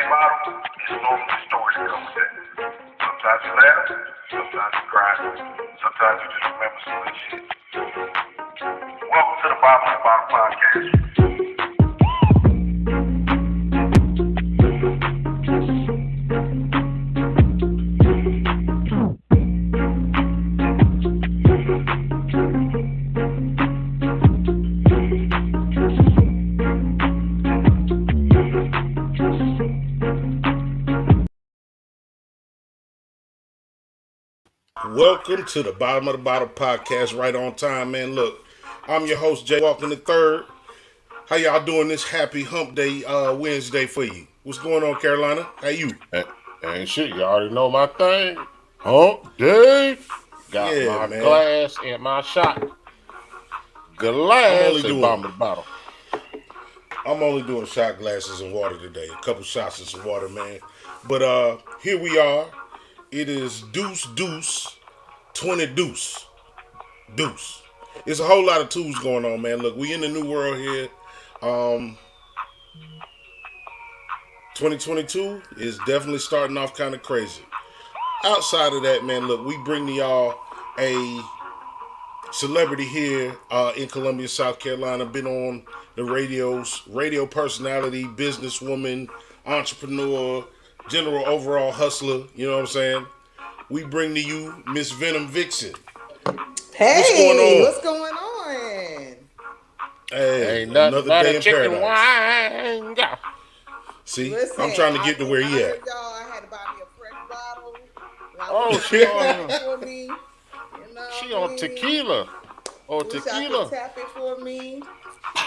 bottom is normally the story that comes with that. Sometimes you laugh, sometimes you cry, sometimes you just remember some good shit. Welcome to the Bottom of the Bottom podcast. Welcome to the Bottom of the Bottom podcast, right on time, man. Look, I'm your host, Jay Walking the Third. How y'all doing this happy Humpday Wednesday for you? What's going on, Carolina? How you? Ain't shit, you already know my thing. Humpday. Got my man. glass and my shot. Glass and bottom of the bottle. I'm only doing shot glasses and water today. A couple shots of some water, man. But here we are. It is deuce, 20 deuce. It's a whole lot of twos going on, man. Look, we in the new world here. 2022 is definitely starting off kind of crazy. Outside of that, man, look, we bring to y'all a celebrity here in Columbia, South Carolina. Been on the radio personality, businesswoman, entrepreneur, general overall hustler, you know what I'm saying? We bring to you Miss Venom Vixen. Hey, what's going on? Hey, ain't nothing another but day a in chicken paradise. wine. See, listen, I'm trying to get to where he at. I had to buy me a fresh bottle. She for me. You know she on tequila. Wish I could tap it for me.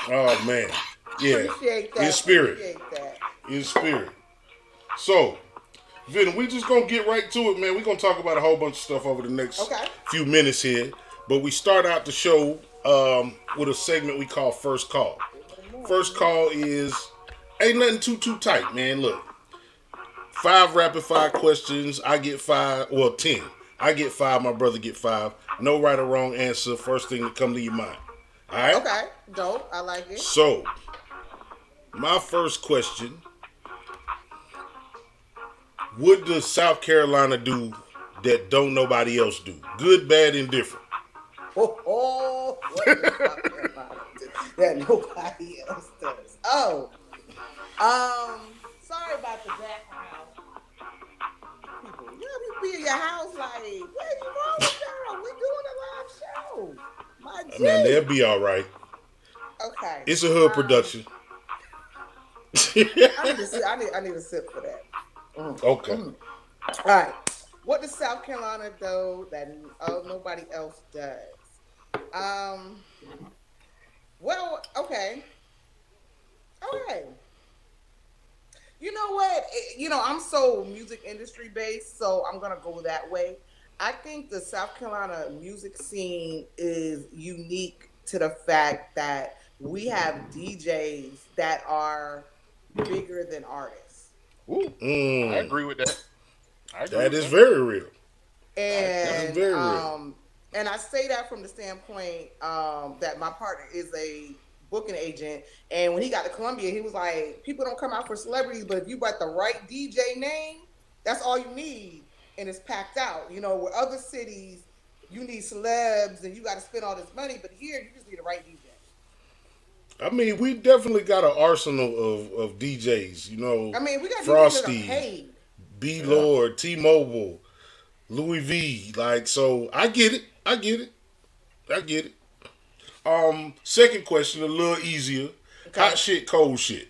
Oh man, yeah. Appreciate that. In spirit. So, Venom, we just gonna get right to it, man. We're gonna talk about a whole bunch of stuff over the next few minutes here. But we start out the show with a segment we call First Call. First Call is ain't nothing too tight, man. Look, 5 rapid fire questions. I get 5, well 10. I get 5. My brother get 5. No right or wrong answer. First thing that come to your mind. All right. Okay. Dope. I like it. So, my first question. What does South Carolina do that don't nobody else do? Good, bad, and different. What does South Carolina do that nobody else does? Sorry about the background. People, be in your house like, what is wrong with y'all? We doing a live show. My G. Man, they'll be all right. Okay. It's a hood production. I need a sip for that. Okay. All right. What does South Carolina do that nobody else does? Well, okay. Okay. You know what? I'm so music industry based, so I'm gonna go that way. I think the South Carolina music scene is unique to the fact that we have DJs that are bigger than artists. Ooh, I agree with that. That is very real. And and I say that from the standpoint that my partner is a booking agent, and when he got to Columbia, he was like, people don't come out for celebrities, but if you got the right DJ name, that's all you need, and it's packed out. Where other cities, you need celebs, and you got to spend all this money, but here, you just need the right DJ. I mean, we definitely got an arsenal of DJs, we got Frosty, DJs that are paid. B Lord, T-Mobile, Louis V. So I get it. Second question, a little easier. Okay. Hot shit, cold shit.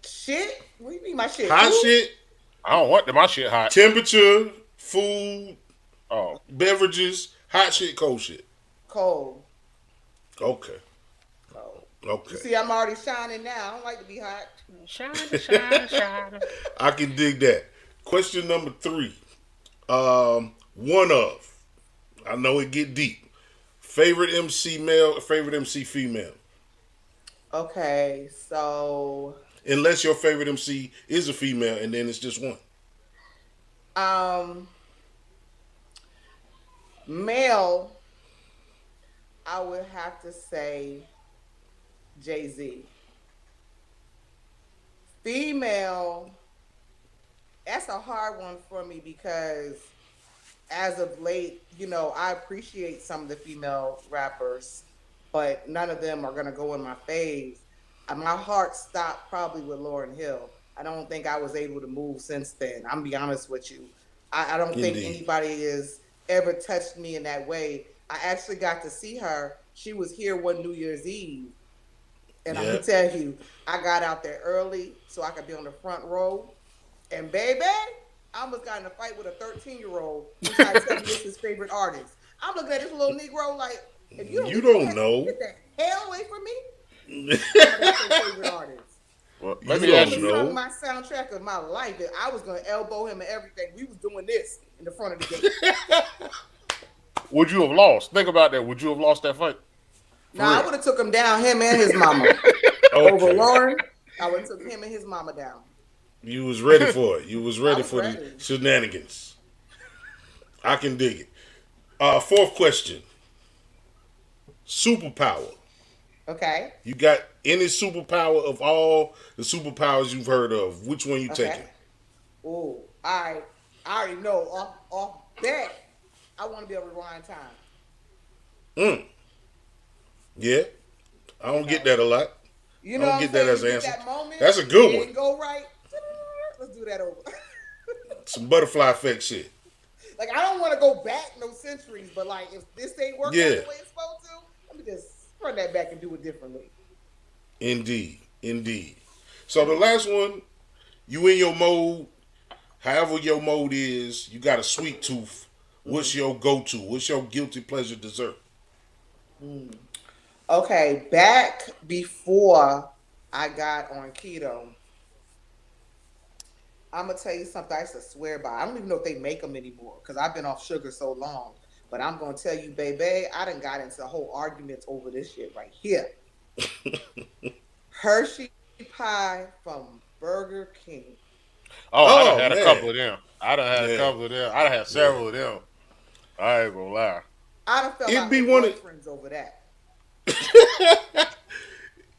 Shit? What do you mean my shit? Hot shit? I don't want my shit hot. Temperature, food, beverages, hot shit, cold shit. Cold. Okay. You see, I'm already shining now. I don't like to be hot. Shine. I can dig that. Question number 3. One of. I know it get deep. Favorite MC male, favorite MC female? Okay, so... Unless your favorite MC is a female, and then it's just one. Male, I would have to say... Jay-Z. Female, That's a hard one for me because as of late, I appreciate some of the female rappers, but none of them are gonna go in my phase. My heart stopped probably with Lauryn Hill. I don't think I was able to move since then. I'm gonna be honest with you. I don't think anybody has ever touched me in that way. I actually got to see her. She was here one New Year's Eve. And I'm gonna tell you, I got out there early so I could be on the front row. And baby, I almost got in a fight with a 13-year-old who tried to tell me this is his favorite artist. I'm looking at this little Negro like, if you don't know, get the hell away from me. That's your favorite artist. Well, let me ask you. Sung my soundtrack of my life. I was gonna elbow him and everything. We was doing this in the front of the gate. Would you have lost? Think about that. Would you have lost that fight? I would have took him down, him and his mama. Over Lauren, I would have took him and his mama down. You was ready for it. You was ready for the shenanigans. I can dig it. Fourth question. Superpower. Okay. You got any superpower of all the superpowers you've heard of? Which one you taking? Oh, I already know off that I want to be able to rewind time. Yeah. I don't get that a lot. You know, I don't get that as an answer. That's a good one. Didn't go right. Let's do that over. Some butterfly effect shit. Like, I don't want to go back no centuries, but like, if this ain't working the way it's supposed to, let me just run that back and do it differently. Indeed. So the last one, you in your mode, however your mode is, you got a sweet tooth. What's your go-to? What's your guilty pleasure dessert? Okay, back before I got on keto, I'm going to tell you something I used to swear by. I don't even know if they make them anymore because I've been off sugar so long. But I'm going to tell you, baby, I done got into a whole argument over this shit right here. Hershey pie from Burger King. Oh, I done had a couple of them. I done had several of them. I ain't gonna lie. I done felt like boyfriends over that.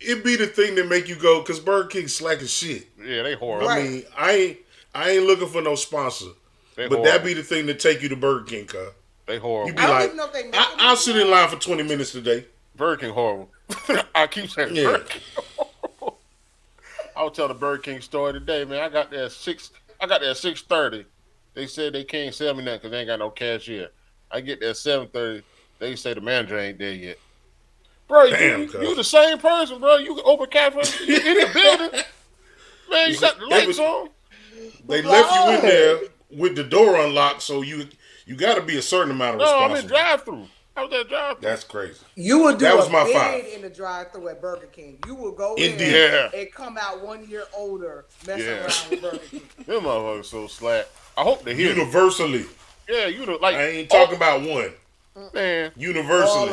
It'd be the thing that make you go, because Burger King's slack as shit. Yeah, they horrible. I mean, I ain't looking for no sponsor. But that'd be the thing to take you to Burger King, cuz. They horrible. You be like, I'll sit in line for 20 minutes today. Burger King horrible. I keep saying Burger King. I'll tell the Burger King story today, man. I got there at 6:30. They said they can't sell me nothing because they ain't got no cashier. I get there at 7:30. They say the manager ain't there yet. Bro, you the same person, bro. You can open cafe. You in the building. Man, you got the lights on. They left you in there with the door unlocked, so you got to be a certain amount of responsibility. No, I'm in drive-thru. I was at drive-thru. That's crazy. You would do a bid in the drive-thru at Burger King. You would go in and come out 1 year older, messing around with Burger King. Them motherfuckers so slack. I hope they hear universally. Yeah, I ain't talking about one. Man, universally.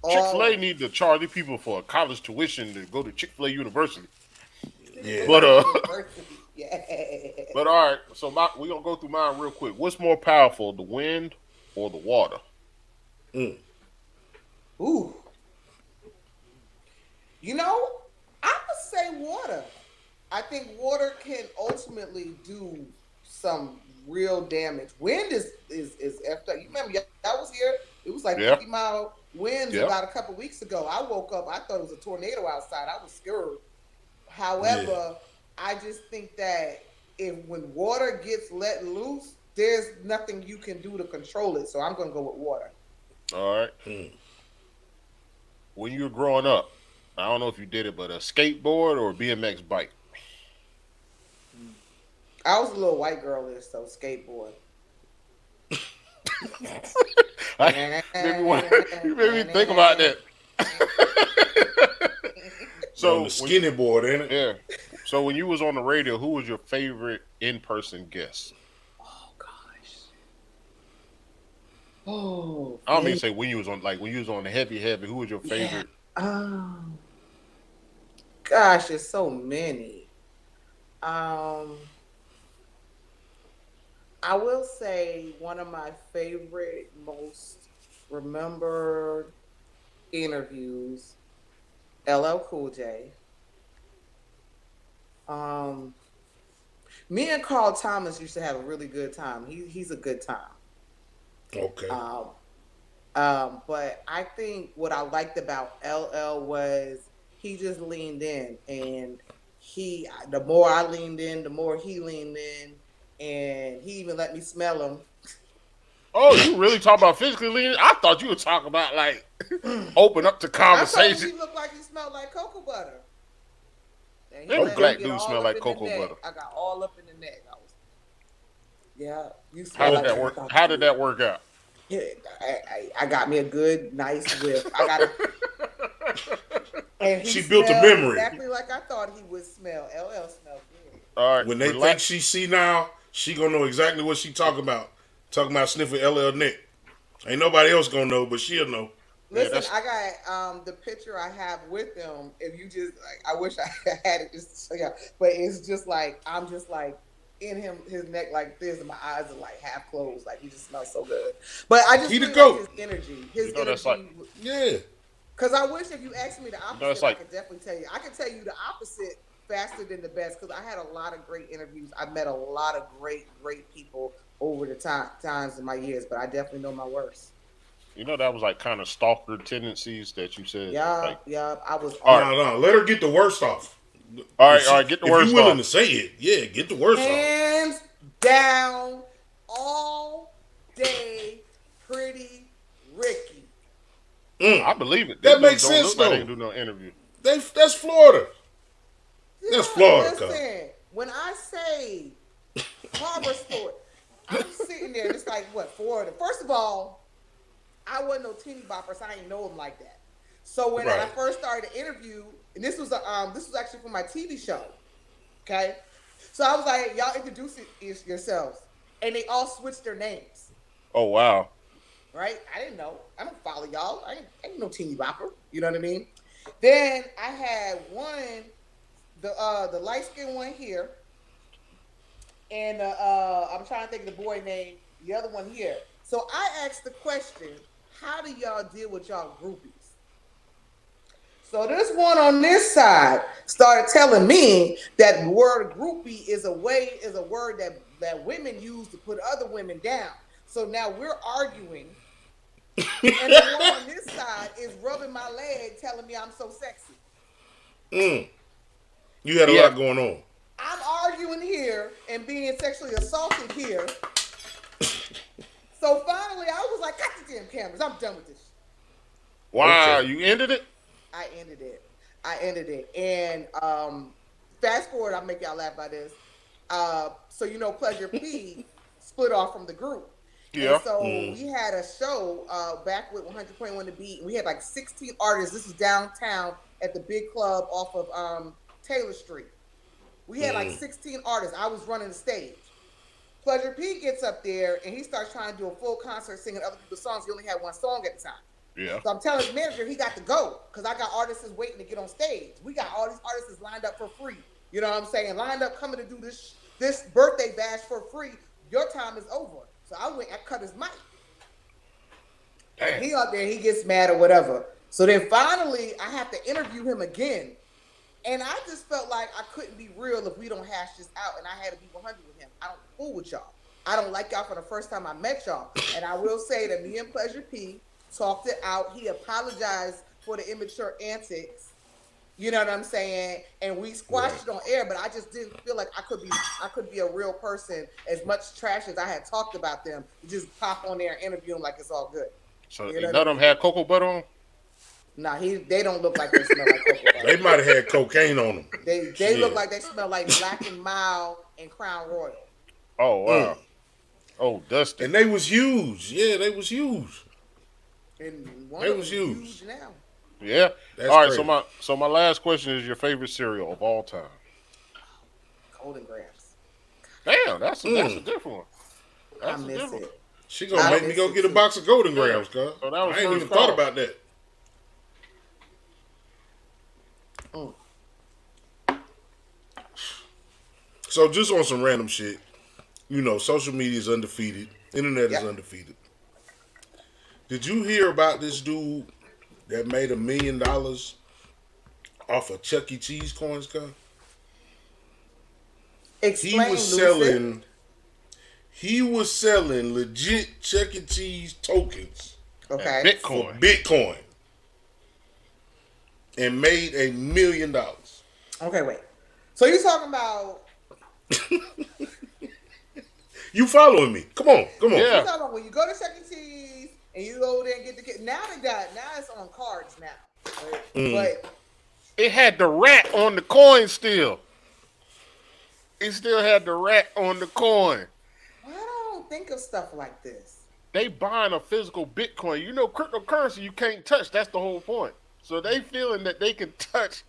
Chick-fil-A need to charge these people for a college tuition to go to Chick-fil-A University. Yeah. But but all right, so we're gonna go through mine real quick. What's more powerful, the wind or the water? Ooh. You know, I would say water. I think water can ultimately do some real damage. Wind is effed up. You remember I was here. It was like 50-mile winds about a couple weeks ago. I woke up. I thought it was a tornado outside. I was scared. However, I just think that when water gets let loose, there's nothing you can do to control it. So I'm going to go with water. All right. When you were growing up, I don't know if you did it, but a skateboard or a BMX bike? I was a little white girl-ish, so skateboard. You made me think about that. So on the skinny board, ain't it? Yeah. So when you was on the radio, who was your favorite in-person guest? Oh gosh. Oh. I don't mean to say when you was on the heavy. Who was your favorite? Oh. Gosh, there's so many. I will say one of my favorite, most remembered interviews, LL Cool J. Me and Carl Thomas used to have a really good time. He's a good time. Okay. But I think what I liked about LL was he just leaned in, and the more I leaned in, the more he leaned in, and he even let me smell him. Oh, you really talk about physically leaning? I thought you were talking about like open up to conversation. I told him he looked like he smelled like cocoa butter. Them black dudes smell like cocoa butter. I got all up in the neck. You smell How did like that work? How did that work out? Yeah, I got me a good, nice whiff. I got and she built a memory exactly like I thought he would smell. LL smelled good. All right. When they think she see now, she gonna know exactly what she talking about. Talking about sniffing LL neck. Ain't nobody else gonna know, but she'll know. Listen, I got the picture I have with him. If you just, I wish I had it just to show you, but it's just like I'm just like in his neck like this, and my eyes are like half closed. Like he just smells so good. But I just really like his energy. His energy. Yeah. Because I wish if you asked me the opposite, I could definitely tell you. I can tell you the opposite faster than the best because I had a lot of great interviews. I met a lot of great people over the times in my years, but I definitely know my worst. That was like kind of stalker tendencies that you said. Yeah, I was. No, let her get the worst off. All right, get the worst off. If you're willing to say it, yeah, get the worst off. Hands down, all day, Pretty Ricky. I believe it. That makes sense, though. They didn't do no interview. That's Florida. That's Florida. Listen, when I say Harbor Store, I'm sitting there. It's like what Florida. First of all, I wasn't no teeny bopper, so I didn't know him like that. So when I first started the interview, and this was actually for my TV show, okay? So I was like, y'all introduce yourselves, and they all switched their names. Oh wow! Right? I didn't know. I don't follow y'all. I ain't no teeny bopper. You know what I mean? Then I had one, the light skinned one here, and I'm trying to think of the boy name, the other one here. So I asked the question, how do y'all deal with y'all groupies? So this one on this side started telling me that the word groupie is a word that women use to put other women down. So now we're arguing. And the one on this side is rubbing my leg telling me I'm so sexy. You had a lot going on. I'm arguing here and being sexually assaulted here. So finally, I was like, cut the damn cameras. I'm done with this. Wow, okay. You ended it? I ended it. And fast forward, I'll make y'all laugh by this. So, Pleasure P split off from the group. Yeah. And so we had a show back with 100.1 The Beat. And we had like 16 artists. This is downtown at the big club off of Taylor Street. We had like 16 artists. I was running the stage. Pleasure P gets up there and he starts trying to do a full concert singing other people's songs. He only had one song at the time. Yeah. So I'm telling his manager he got to go because I got artists waiting to get on stage. We got all these artists lined up for free. You know what I'm saying? Lined up coming to do this birthday bash for free. Your time is over. So I cut his mic. Damn. He up there, he gets mad or whatever. So then finally I have to interview him again. And I just felt like I couldn't be real if we don't hash this out. And I had to be 100 with him. I don't fool with y'all. I don't like y'all from the first time I met y'all. And I will say that me and Pleasure P talked it out. He apologized for the immature antics. You know what I'm saying? And we squashed it on air, but I just didn't feel like I could be a real person. As much trash as I had talked about them, just pop on there and interview them like it's all good. So none of them had cocoa butter on? Nah, they don't look like they smell like cocoa butter. They might have had cocaine on them. They look like they smell like Black and Mild and Crown Royal. Oh wow. Oh, dusty. And they was huge. Yeah, they was huge. And they was huge now. Yeah. That's all right. Crazy. So my last question is your favorite cereal of all time. Golden Grams. Damn, that's a different one. I miss it. She gonna make me go get a box of Golden Grams, cuz. So I ain't even thought about that. So just on some random shit, social media is undefeated. Internet is undefeated. Did you hear about this dude that made $1 million off of Chuck E. Cheese coins, cuz? Explain, he was selling legit Chuck E. Cheese tokens. Okay. Bitcoin. For Bitcoin. And made $1 million. Okay, wait. So you talking about? You following me? Come on. Yeah. You talking about when you go to Chuck E. Cheese and you go there and get the kid? Now it's on cards now. Right? But it had the rat on the coin still. It still had the rat on the coin. I don't think of stuff like this. They buying a physical Bitcoin. You know, cryptocurrency you can't touch. That's the whole point. So they feeling that they can touch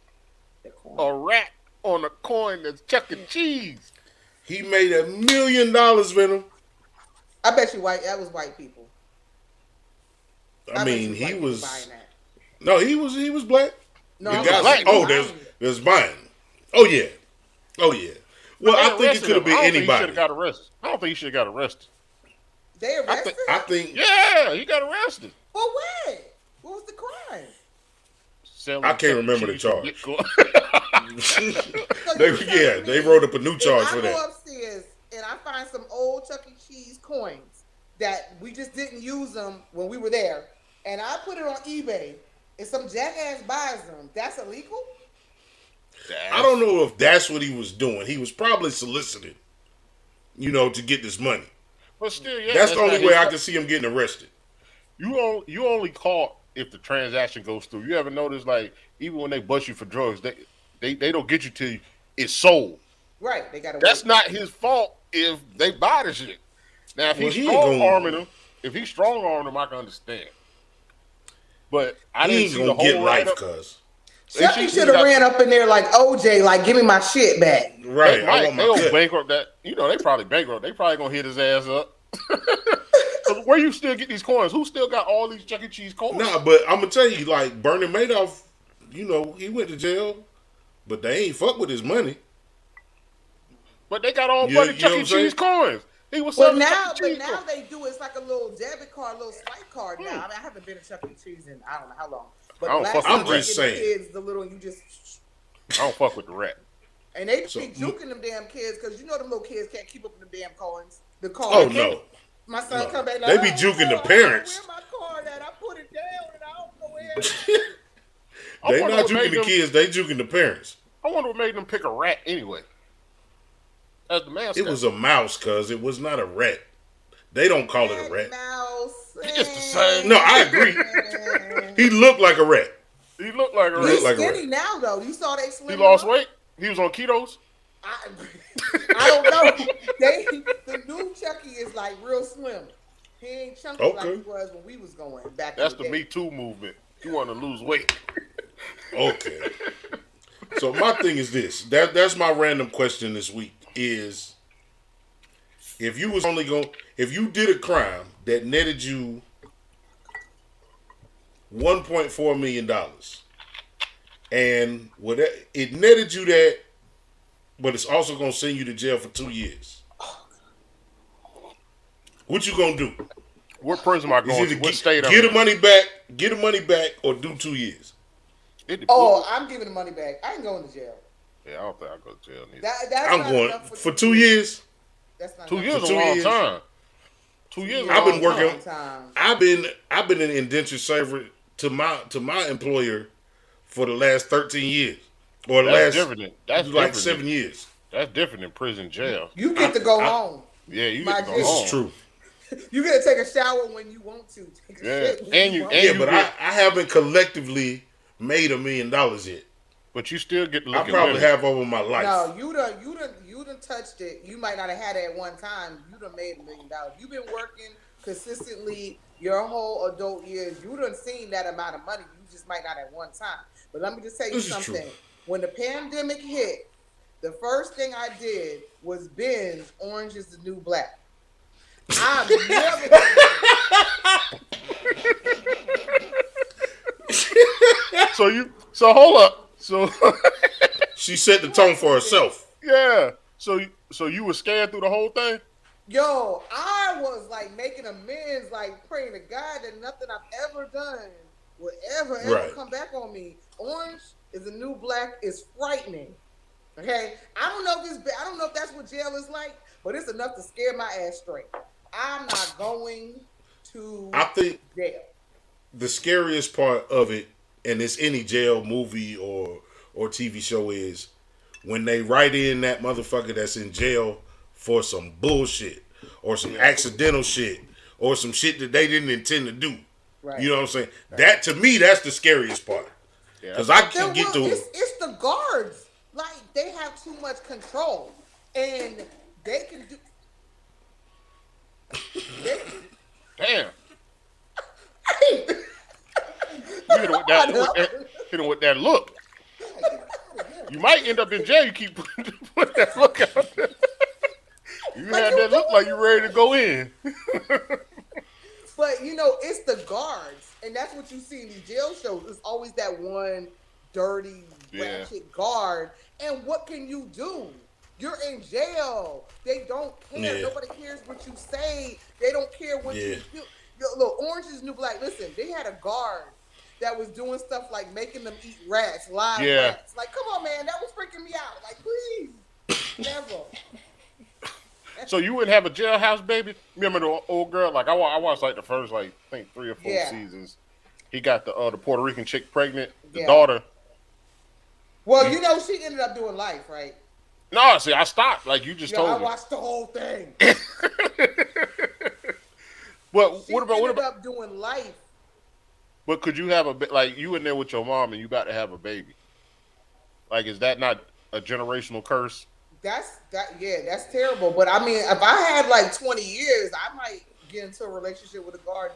a rat on a coin that's Chuck E. Cheese. He made $1 million, Venom. I bet you that was white people. I mean, he was. No, he was black. No, the guy, black. Oh, there's buying. Oh yeah. Well, I think it could have been anybody. He should have got arrested. I don't think he should have got arrested. They arrested? I think. Yeah, he got arrested. For what? What was the crime? I can't remember the charge. They wrote up a new charge for that. I go upstairs and I find some old Chuck E. Cheese coins that we just didn't use them when we were there, and I put it on eBay, and some jackass buys them. That's illegal? I don't know if that's what he was doing. He was probably solicited, to get this money. But still, yeah, that's the only way I can see him getting arrested. You only caught if the transaction goes through. You ever notice, like, even when they bust you for drugs, they don't get you till it's sold. Right. They gotta. That's not his fault if they buy the shit. Now, if he's strong arming them, I can understand. But I didn't see the whole get life, cuz. Chucky should have ran up in there like OJ, like, give me my shit back. Right. They'll bankrupt that. They probably bankrupt. They probably gonna hit his ass up. Where you still get these coins? Who still got all these Chuck E. Cheese coins? Nah, but I'm gonna tell you, like, Bernie Madoff, he went to jail, but they ain't fuck with his money. But they got all buddy Chuck E. Cheese coins. He was selling Chuck E. Cheese now they do it's like a little debit card, a little swipe card now. I mean, I haven't been to Chuck E. Cheese in I don't know how long. But I'm just saying. Kids, the little you just. I don't fuck with the rat. And they be juking them damn kids because them little kids can't keep up with them damn coins. The card. Oh no. My son come back. They be juking the parents. Where my card at? I put it down and I don't know where. They not juking the kids. They juking the parents. I wonder what made them pick a rat anyway. As the mascot. It was a mouse, cuz it was not a rat. They don't call it a rat. Mouse. It's the same. No, I agree. He looked like a rat. He looked like a rat. He's skinny now, though. You saw they slim. He lost weight. He was on ketos. I don't know. The new Chucky is like real slim. He ain't chunky like he was when we was going back. That's the Me Too movement. You want to lose weight. Okay. So my thing is this. That's my random question this week is if you did a crime that netted you $1.4 million and it netted you that, but it's also going to send you to jail for 2 years. What you going to do? What prison am I going to? What state am I? Get the money back, or do 2 years. I'm giving the money back. I ain't going to jail. Yeah, I don't think I'll go to jail neither. I'm going for 2 years. That's not 2 years is a long time. 2 years. I've been working. I've been an indentured server to my employer for the last 13 years, or the last different. That's like different 7 years. That's different than prison jail. You get to go home. Yeah, you get to go home. This is true. You get to take a shower when you want to. But I haven't collectively made $1 million yet. But you still get to look. I probably have over my life. No, you done touched it. You might not have had it at one time. You done made $1 million. You've been working consistently your whole adult years. You done seen that amount of money. You just might not at one time. But let me just tell you something. When the pandemic hit, the first thing I did was binge Orange is the New Black. I've never done that. So hold up. So she set the tone for herself. Yeah. So you were scared through the whole thing? Yo, I was like making amends, like praying to God that nothing I've ever done would ever come back on me. Orange is the New Black is frightening. Okay, I don't know if that's what jail is like, but it's enough to scare my ass straight. I'm not going to I think jail. The scariest part of it, and it's any jail movie or TV show, is when they write in that motherfucker that's in jail for some bullshit or some accidental shit or some shit that they didn't intend to do. Right. You know what I'm saying? Right. That, to me, that's the scariest part. Because I can get to it. It's the guards. Like, they have too much control. And they can do... Damn. You hit him with that look. You might end up in jail. You keep putting that look out there. You had that look like you ready to go in. But, you know, it's the guards. And that's what you see in these jail shows. It's always that one dirty, ratchet guard. And what can you do? You're in jail. They don't care. Nobody cares what you say. They don't care what you do. Look, Orange is New Black. Listen, they had a guard that was doing stuff like making them eat rats, live rats. Like, come on, man. That was freaking me out. Like, please. Never. So you wouldn't have a jailhouse baby? Remember the old girl? Like, I watched like the first, like, I think 3 or 4 seasons. He got the Puerto Rican chick pregnant, the daughter. Well, you know, she ended up doing life, right? No, see, I stopped. Like you just told me. I watched the whole thing. What ended up doing life. But could you have like you in there with your mom and you about to have a baby? Like, is that not a generational curse? That's terrible. But I mean, if I had like 20 years, I might get into a relationship with a guard.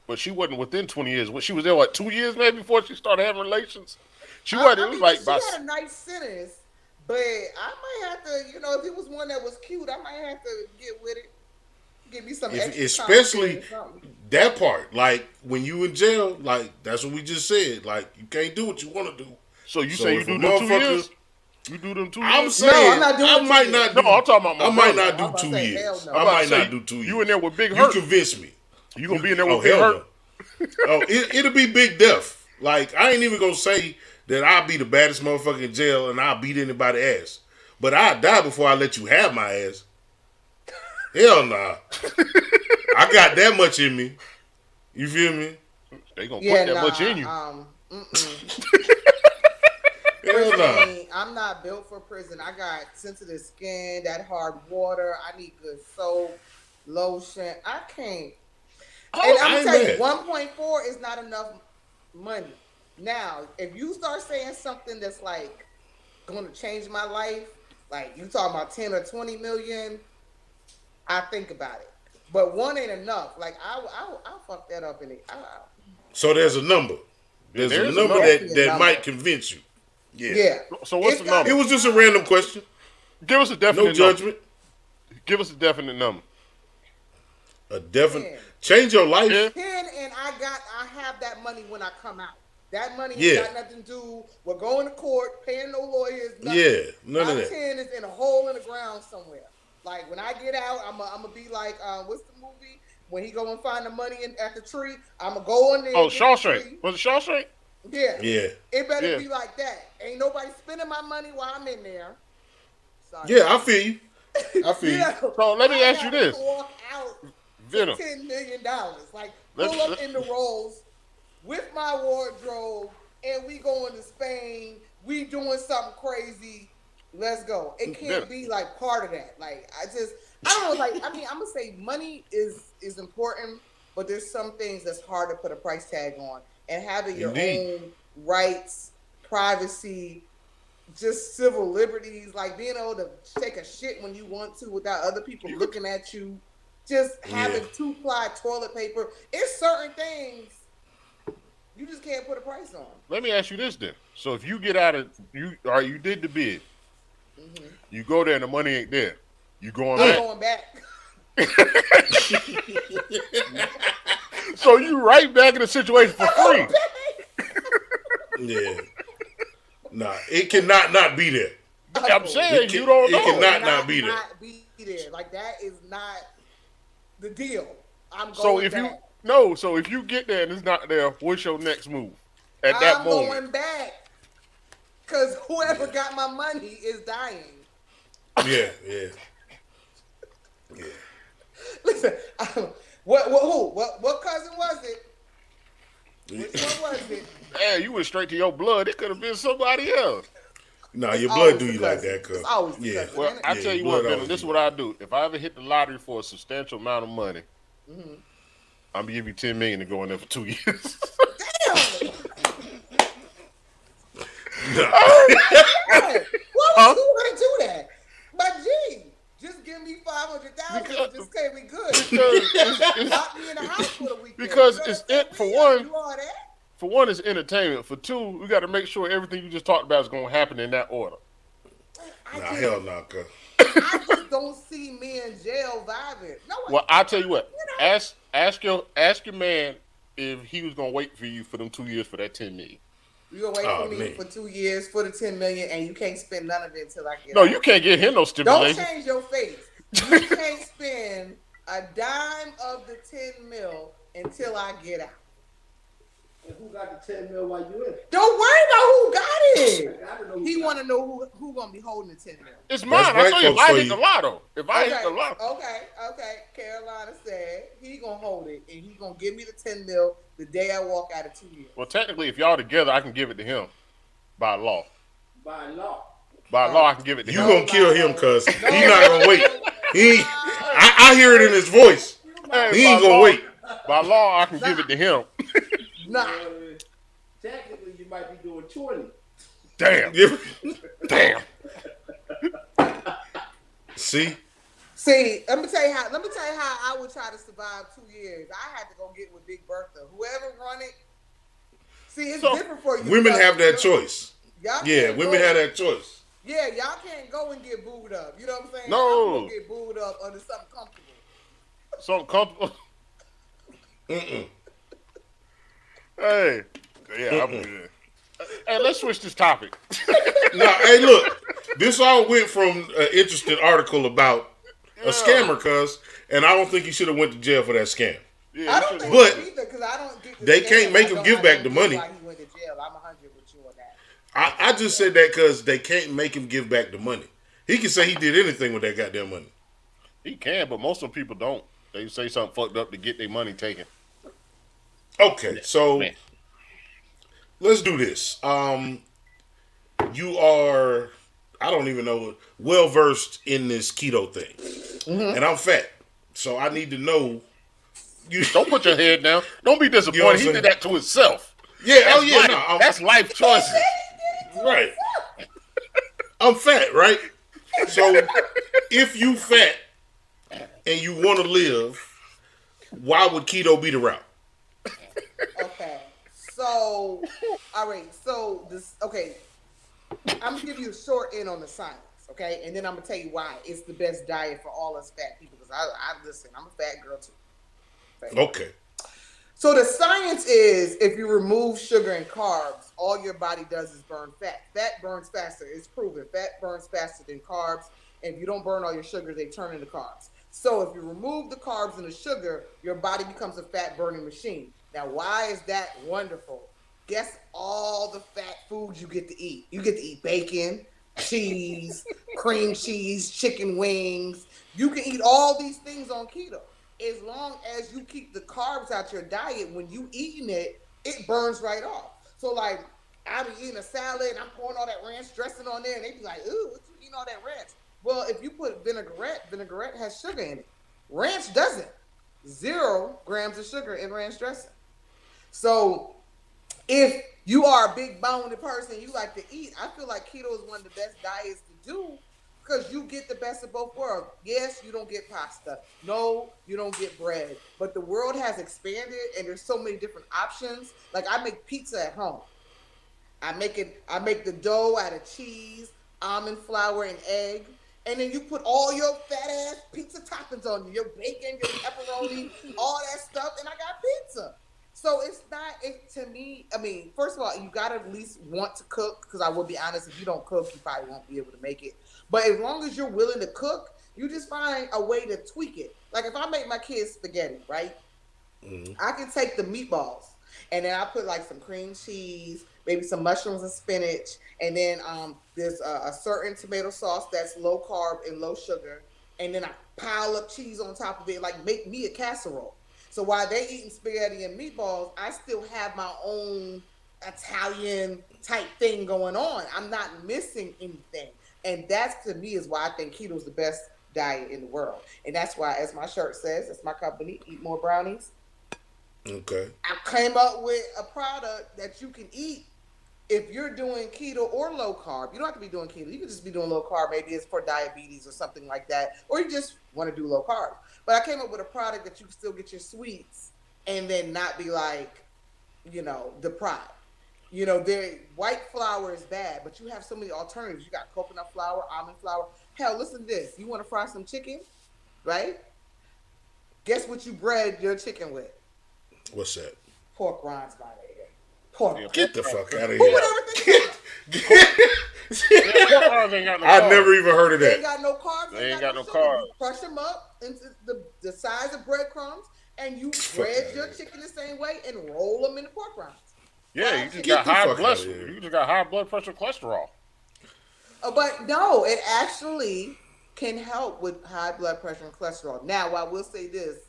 But she wasn't within 20 years. She was there, what, 2 years maybe before she started having relations? She wasn't. It was like she had a nice sentence, but I might have to, you know, if it was one that was cute, I might have to get with it. Give me some extra especially that part. Like, when you in jail, like, that's what we just said. Like, you can't do what you want to do. So you say you do them 2 years? You do them 2 years? I'm saying, no, I'm not doing I might not do. No, I'm talking about my I might not do 2 years. I might not do 2 years. You in there with Big Hurt? You convince me. You gonna be in there with Big Hurt? No. It'll be Big Death. Like, I ain't even gonna say that I'll be the baddest motherfucker in jail and I'll beat anybody's ass. But I'll die before I let you have my ass. Hell nah. I got that much in me. You feel me? They gonna put that much in you. Hell nah. I'm not built for prison. I got sensitive skin, that hard water. I need good soap, lotion. I can't. And I'm gonna tell you, 1.4 is not enough money. Now, if you start saying something that's like gonna change my life, like you talking about 10 or 20 million, I think about it. But one ain't enough. Like I'll fuck that up in it. So there's a number. There's a number that might convince you. Yeah. So what's the number? It was just a random question. Give us a definite number. No judgment. Give us a definite number. A definite. Change your life. 10, and I have that money when I come out. That money ain't got nothing to do with going to court, paying no lawyers, nothing. Yeah, none of that. 10 is in a hole in the ground somewhere. Like, when I get out, I'm gonna be like, what's the movie? When he go and find the money at the tree, I'm gonna go in there. Oh, Shawshank. Was it Shawshank? Yeah. Yeah. It better be like that. Ain't nobody spending my money while I'm in there. Sorry. Yeah, I feel you. You. So let me ask you this. Walk out Venom. $10 million. Like, pull up in the rolls with my wardrobe, and we going to Spain. We doing something crazy. Let's go. It can't be like part of that. Like, I don't know. Like, I mean, I'm gonna say money is important, but there's some things that's hard to put a price tag on. And having your own rights, privacy, just civil liberties, like being able to take a shit when you want to without other people looking at you, just having 2-ply toilet paper. It's certain things you just can't put a price on. Let me ask you this then. So if you get out of you did the bid, you go there and the money ain't there, you going back? I'm going back. So you right back in the situation for free. Yeah. Nah, it cannot not be there. I'm saying you don't know. It cannot not be there. Not be there. Like, that is not the deal. I'm going so if back. So if you get there and it's not there, what's your next move at that moment? I'm going back. Because whoever got my money is dying. Yeah. Listen, what cousin was it? Which one was it? Man, you went straight to your blood. It could have been somebody else. Nah, your blood do you like that, cuz. It's always the cousin. Well, I tell you what, Venom, this is what I do. If I ever hit the lottery for a substantial amount of money, I'm gonna give you $10 million to go in there for 2 years. Damn! Why would you want to do that? But gee, just give me $500,000 and just say we good. Lock me in the house for the weekend. Because it's it for one. Do all that? For one, it's entertainment. For two, we got to make sure everything you just talked about is going to happen in that order. Hell no, cuz. I just don't see me in jail vibing. No. Well, I'll tell you what. Ask your man if he was going to wait for you for them 2 years for that $10 million. You're gonna wait for me for 2 years for the $10 million, and you can't spend none of it until I get. No, you can't get him no stimulation. Don't change your face. You can't spend a dime of the $10 million until I get out. And who got the $10 million while you in it? Don't worry about who got it. He want to know who gonna be holding the $10 million. It's mine. I told you if I hit the lotto. If I hit the lotto. Okay. Carolina said he gonna hold it, and he gonna give me the $10 million the day I walk out of 2 years. Well, technically, if y'all together, I can give it to him by law. By law. By law, I can give it to him. You gonna kill him, cuz. He not gonna wait. I hear it in his voice. He ain't gonna wait. By law, I can give it to him. Nah. Technically, you might be doing 20. Damn. Damn. See, let me tell you how I would try to survive 2 years. I had to go get with Big Bertha. Whoever run it. See, it's different for you. Women have that choice. Women have that choice. Yeah, y'all can't go and get booed up. You know what I'm saying? No. I'm gonna get booed up under something comfortable. Something comfortable? Hey. Yeah, I'm good. Hey, let's switch this topic. No, hey, look. This all went from an interesting article about a scammer, cuz, and I don't think he should have went to jail for that scam. Yeah, I don't think so either, because I don't get they can't make him give back the money. Why he went to jail. I'm 100 with you on that. I just said that because they can't make him give back the money. He can say he did anything with that goddamn money. He can, but most of the people don't. They say something fucked up to get their money taken. Okay, so let's do this. You are, I don't even know, well versed in this keto thing, and I'm fat, so I need to know. You don't put your head down. Don't be disappointed. You know he did that to himself. Yeah. That's that's life choices. Right. I'm fat, right? So if you fat and you want to live, why would keto be the route? Okay. So, all right. So I'm gonna give you a short in on the science, okay, and then I'm gonna tell you why it's the best diet for all us fat people. Because I listen, I'm a fat girl too. Okay. So the science is, if you remove sugar and carbs, all your body does is burn fat. Fat burns faster. It's proven. Fat burns faster than carbs. And if you don't burn all your sugars, they turn into carbs. So if you remove the carbs and the sugar, your body becomes a fat burning machine. Now, why is that wonderful? Guess all the fat foods you get to eat. You get to eat bacon, cheese, cream cheese, chicken wings. You can eat all these things on keto. As long as you keep the carbs out your diet, when you eating it, it burns right off. So like, I be eating a salad and I'm pouring all that ranch dressing on there, and they be like, "Ooh, what you eating all that ranch?" Well, if you put vinaigrette has sugar in it. Ranch doesn't. 0 grams of sugar in ranch dressing. So if you are a big boned person, you like to eat, I feel like keto is one of the best diets to do, because you get the best of both worlds. Yes, you don't get pasta. No, you don't get bread. But the world has expanded, and there's so many different options. Like, I make pizza at home. I make the dough out of cheese, almond flour, and egg. And then you put all your fat ass pizza toppings on your bacon, your pepperoni, all that stuff, and I got pizza. So it's not, to me, I mean, first of all, you got to at least want to cook, because I will be honest, if you don't cook, you probably won't be able to make it. But as long as you're willing to cook, you just find a way to tweak it. Like, if I make my kids spaghetti, right? I can take the meatballs, and then I put like some cream cheese, maybe some mushrooms and spinach, and then there's a certain tomato sauce that's low carb and low sugar, and then I pile up cheese on top of it, like make me a casserole. So while they eating spaghetti and meatballs, I still have my own Italian type thing going on. I'm not missing anything. And that's, to me, is why I think keto is the best diet in the world. And that's why, as my shirt says, it's my company, Eat More Brownies. Okay. I came up with a product that you can eat if you're doing keto or low carb. You don't have to be doing keto. You can just be doing low carb. Maybe it's for diabetes or something like that. Or you just want to do low carb. But I came up with a product that you can still get your sweets and then not be like, deprived. White flour is bad, but you have so many alternatives. You got coconut flour, almond flour. Hell, listen to this. You want to fry some chicken, right? Guess what you bread your chicken with? What's that? Pork rinds, my nigga. Pork. Get the fuck out of here. Who would ever think that? I never even heard of that. They ain't got no carbs. They ain't got no sugar. carbs. You crush them up into the size of breadcrumbs, and you bread your chicken the same way and roll them in the pork rinds. Yeah, you just got high blood. You just got high blood pressure, cholesterol. But no, it actually can help with high blood pressure and cholesterol. Now, I will say this: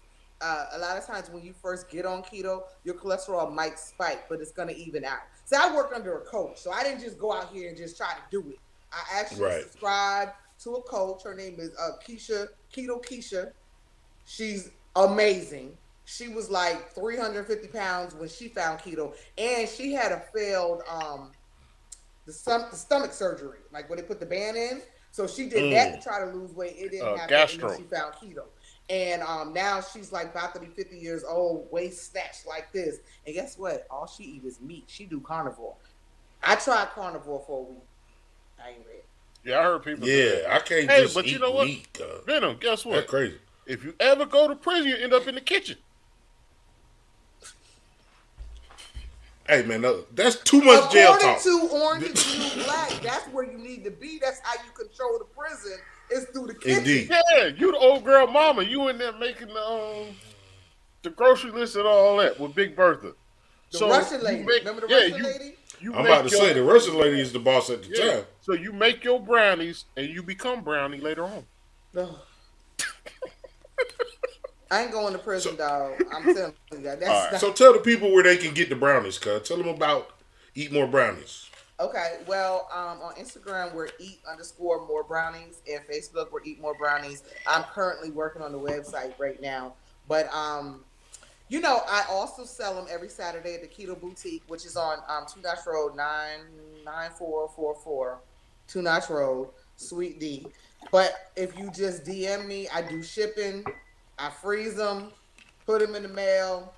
a lot of times when you first get on keto, your cholesterol might spike, but it's going to even out. So I work under a coach, so I didn't just go out here and just try to do it. I actually subscribed to a coach. Her name is Keto. She's amazing. She was like 350 pounds when she found keto, and she had a failed the stomach surgery, like when they put the band in. So she did that to try to lose weight. It didn't happen, and then she found keto. And now she's like about to be 50 years old, waist snatched like this. And guess what? All she eat is meat. She do carnivore. I tried carnivore for a week. I ain't ready. Yeah, I heard people. Yeah, I can't just but eat you know what? Meat. Venom, guess what? That's crazy. If you ever go to prison, you end up in the kitchen. Hey, man, that's too much jail talk. According to Orange is the New Black, that's where you need to be. That's how you control the prison, is through the kitchen. Indeed. Yeah, you the old girl mama. You in there making the grocery list and all that with Big Bertha. The Russian lady. Remember the Russian lady? I'm about to say, the Russian lady is the boss at the time. So you make your brownies, and you become brownie later on. No. I ain't going to prison, dog. I'm telling you that. That's So tell the people where they can get the brownies, cuz. Tell them about Eat More Brownies. Okay, well, on Instagram, we're Eat_More Brownies. And Facebook, we're Eat More Brownies. I'm currently working on the website right now. But, I also sell them every Saturday at the Keto Boutique, which is on 2 Notch Road, 99444. 2 Notch Road, Suite D. But if you just DM me, I do shipping. I freeze them, put them in the mail,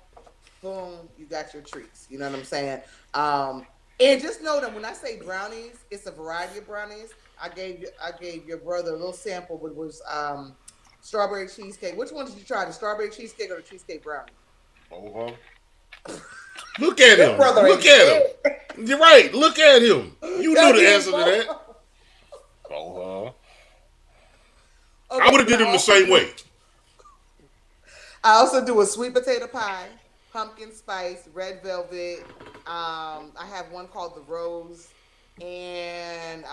boom, you got your treats. You know what I'm saying? And just know that when I say brownies, it's a variety of brownies. I gave your brother a little sample, which was strawberry cheesecake. Which one did you try, the strawberry cheesecake or the cheesecake brownie? Look at him. Look at him. You're right. Look at him. You knew the answer to that. Okay, I would have did him the same way. I also do a sweet potato pie, pumpkin spice, red velvet. I have one called the Rose, and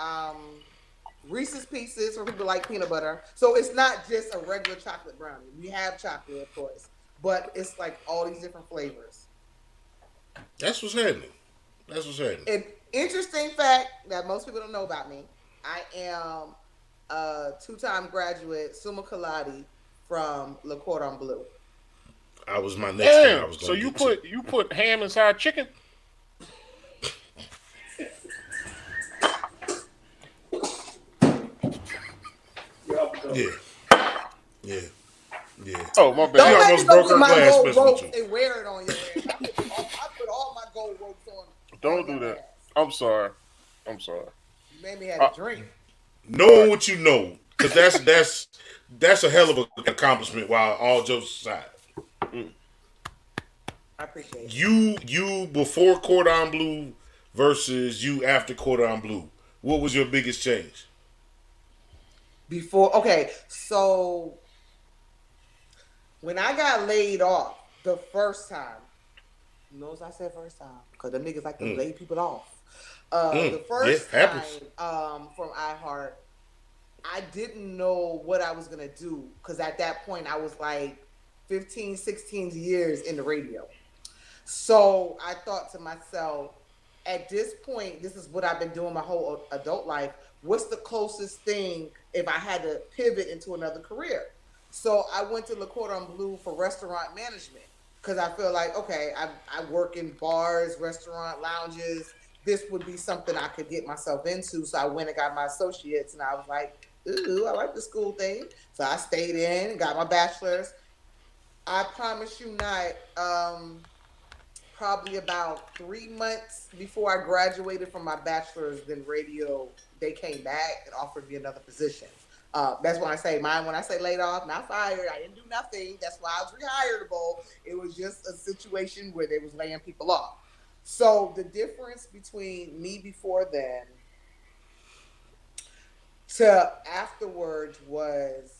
Reese's Pieces for people like peanut butter. So it's not just a regular chocolate brownie. We have chocolate, of course, but it's like all these different flavors. That's what's happening. An interesting fact that most people don't know about me: I am a 2-time graduate, summa cum laude, from Le Cordon Bleu. I was my next thing I was going to do. So you put ham inside chicken? Yeah. Oh, my bad. Don't you almost broke her glass gold rope and wear it on your head. I put all my gold ropes on. Don't do that. I'm sorry. You made me have a drink. Know what you know, because that's a hell of an accomplishment. While all jokes aside, I appreciate it. You before Cordon Bleu versus you after Cordon Bleu. What was your biggest change? So when I got laid off the first time, Notice I said first time because the niggas like to lay people off. The first time from iHeart, I didn't know what I was going to do because at that point I was like 15, 16 years in the radio. So I thought to myself, at this point, this is what I've been doing my whole adult life. What's the closest thing if I had to pivot into another career? So I went to Le Cordon Bleu for restaurant management because I feel like, okay, I work in bars, restaurant, lounges. This would be something I could get myself into. So I went and got my associates and I was like, ooh, I like the school thing. So I stayed in, got my bachelor's. I promise you not, probably about 3 months before I graduated from my bachelor's, then radio, they came back and offered me another position. That's when I say when I say laid off, not fired. I didn't do nothing. That's why I was rehireable. It was just a situation where they was laying people off. So the difference between me before then to afterwards was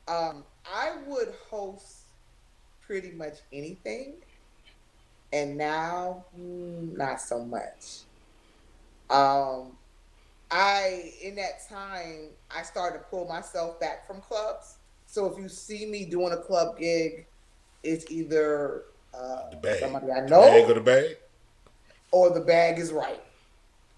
I would host pretty much anything. And now, not so much. In that time, I started to pull myself back from clubs. So if you see me doing a club gig, it's either somebody I know, the bag or the bag, or the bag is right.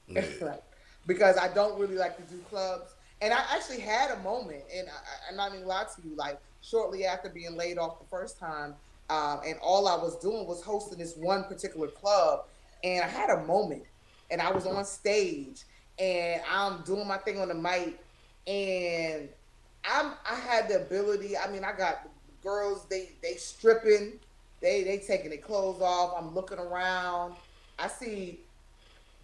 Yeah. Right. Because I don't really like to do clubs. And I actually had a moment, and I'm not even lie to you, like shortly after being laid off the first time, and all I was doing was hosting this one particular club. And I had a moment and I was on stage and I'm doing my thing on the mic and I had the ability. I mean, I got girls, they stripping, they taking their clothes off. I'm looking around. I see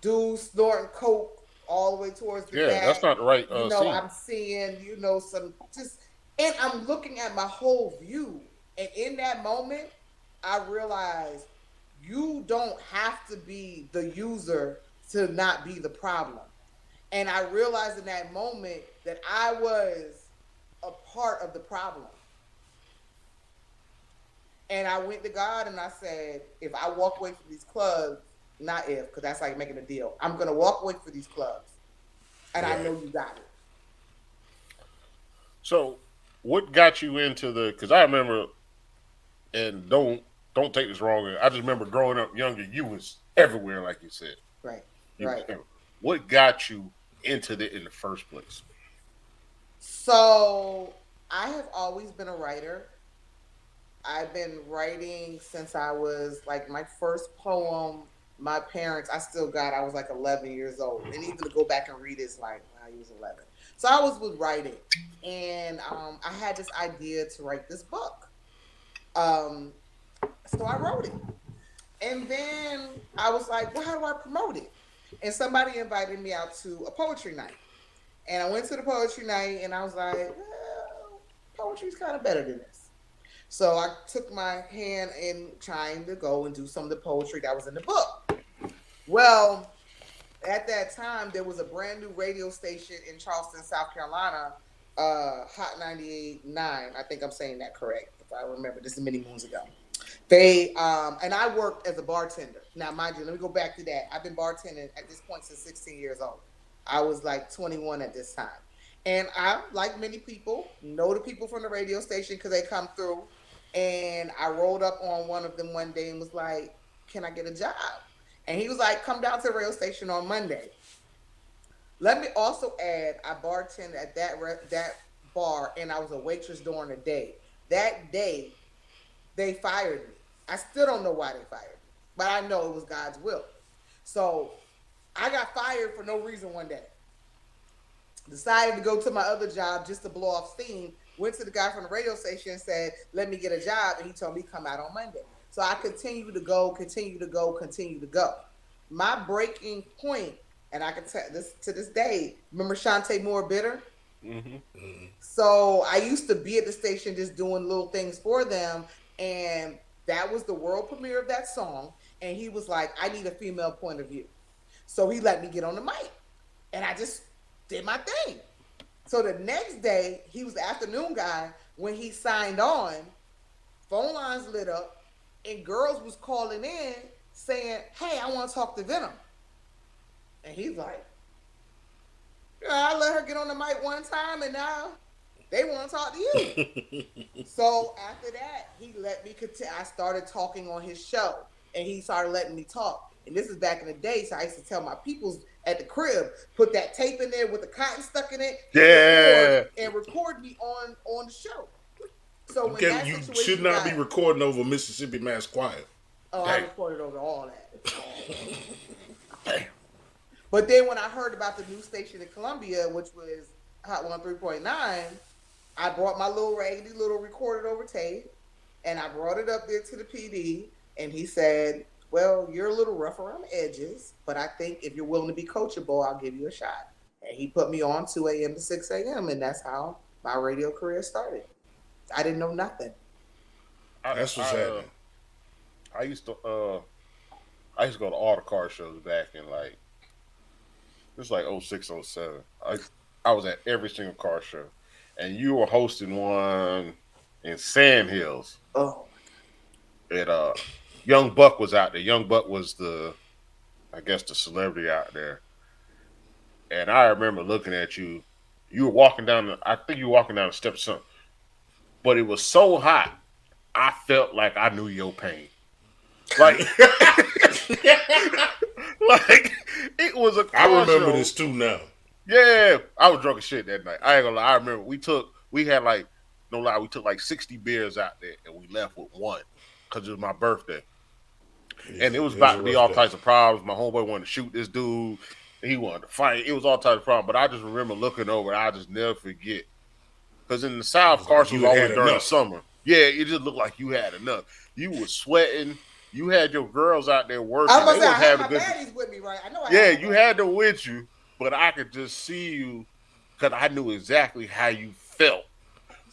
dudes snorting coke all the way towards the back. Yeah, that's not the right scene. I'm seeing, some just, and I'm looking at my whole view. And in that moment, I realized you don't have to be the user to not be the problem. And I realized in that moment that I was a part of the problem. And I went to God and I said, if I walk away from these clubs, not if, because that's like making a deal. I'm going to walk away from these clubs. And I know you got it. So what got you into because I remember, and don't take this wrong, I just remember growing up younger, you was everywhere, like you said. Right. What got you into it in the first place? So I have always been a writer. I've been writing since I was like my first poem. My parents, I was like 11 years old. And even to go back and read it's like, wow, he was 11. So I was with writing. And I had this idea to write this book. So I wrote it. And then I was like, well, how do I promote it? And somebody invited me out to a poetry night. And I went to the poetry night and I was like, well, poetry's kind of better than this. So I took my hand in trying to go and do some of the poetry that was in the book. Well, at that time, there was a brand new radio station in Charleston, South Carolina, Hot 98.9. I think I'm saying that correct, if I remember. This is many moons ago. They and I worked as a bartender. Now, mind you, let me go back to that. I've been bartending at this point since 16 years old. I was like 21 at this time. And I, like many people, know the people from the radio station because they come through. And I rolled up on one of them one day and was like, can I get a job? And he was like, come down to the radio station on Monday. Let me also add, I bartended at that bar and I was a waitress during the day. That day, they fired me. I still don't know why they fired me, but I know it was God's will. So I got fired for no reason one day. Decided to go to my other job just to blow off steam. Went to the guy from the radio station and said, let me get a job. And he told me come out on Monday. So I continue to go. My breaking point, and I can tell this to this day, remember Shantae Moore Bitter? Mm-hmm. Mm-hmm. So I used to be at the station just doing little things for them. And that was the world premiere of that song. And he was like, I need a female point of view. So he let me get on the mic. And I just did my thing. So the next day, he was the afternoon guy. When he signed on, phone lines lit up, and girls was calling in saying, "Hey, I want to talk to Venom," and he's like, "I let her get on the mic one time, and now they want to talk to you." So after that, he let me continue. I started talking on his show, and he started letting me talk. And this is back in the day, so I used to tell my peoples at the crib, put that tape in there with the cotton stuck in it, and record me on the show. So when that you should not be recording over Mississippi Mass Choir. Oh, I recorded over all that. Damn. But then when I heard about the new station in Columbia, which was Hot 103.9, I brought my little raggedy little recorded over tape, and I brought it up there to the PD, and he said, "Well, you're a little rough around the edges, but I think if you're willing to be coachable, I'll give you a shot." And he put me on 2 a.m. to 6 a.m., and that's how my radio career started. I didn't know nothing. That's what's happening. I used to go to all the car shows back in it was like 06, 07. I was at every single car show, and you were hosting one in Sand Hills. Oh. And Young Buck was out there. Young Buck was the celebrity out there. And I remember looking at you. You were walking down I think you were walking down the steps or something. But it was so hot, I felt like I knew your pain. Like, it was a car I remember show. this too now. Yeah, I was drunk as shit that night. I ain't gonna lie. I remember we took 60 beers out there, and we left with one because it was my birthday. And it was about to be all types of problems. My homeboy wanted to shoot this dude. He wanted to fight. It was all types of problems. But I just remember looking over, and I just never forget. Because in the South, cars was always during the summer. Yeah, it just looked like you had enough. You was sweating. You had your girls out there working. I was having my baddies with me, right? I know. You had them with you, but I could just see you because I knew exactly how you felt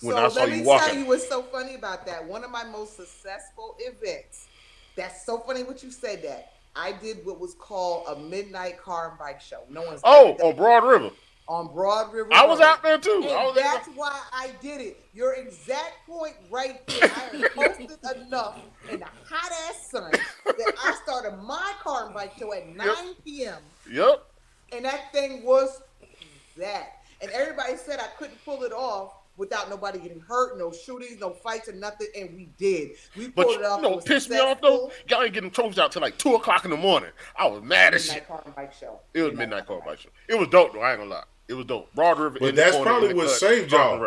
when I saw you walking. So let me tell you what's so funny about that. One of my most successful events. That's so funny what you said that. I did what was called a midnight car and bike show. No one's on Broad River. On Broad River. I was out there too. That's why I did it. Your exact point right there. I am posted enough in the hot ass sun that I started my car and bike show at 9 p.m. Yep. And that thing was that. And everybody said I couldn't pull it off without nobody getting hurt, no shootings, no fights, or nothing, and we did. We pulled it off. You know what pissed me off though? Y'all ain't getting trophies out till like 2 o'clock in the morning. I was mad as shit. Midnight car and bike show. It was midnight car and bike show. It was dope though. I ain't gonna lie. It was dope. Broad River. But that's probably what saved y'all.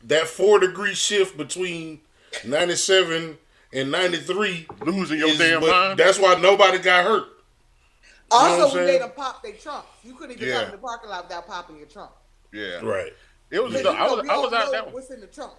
That 4-degree shift between 97 and 93. Losing your damn mind. That's why nobody got hurt. Also, we made them pop their trunks. You couldn't even come in the parking lot without popping your trunk. Yeah. Right. It was. I was out there. What's in the trunk?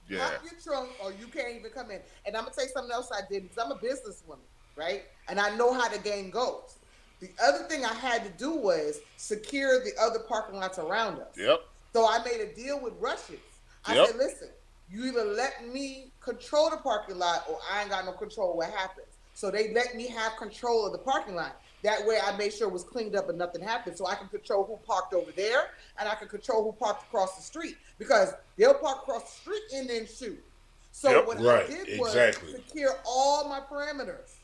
Yeah. Pop your trunk, or you can't even come in. And I'm gonna tell you something else I did because I'm a businesswoman, right? And I know how the game goes. The other thing I had to do was secure the other parking lots around us. Yep. So I made a deal with Russians. I said, listen, you either let me control the parking lot or I ain't got no control of what happens. So they let me have control of the parking lot. That way I made sure it was cleaned up and nothing happened. So I can control who parked over there and I can control who parked across the street. Because they'll park across the street and then shoot. So what I did was secure all my parameters.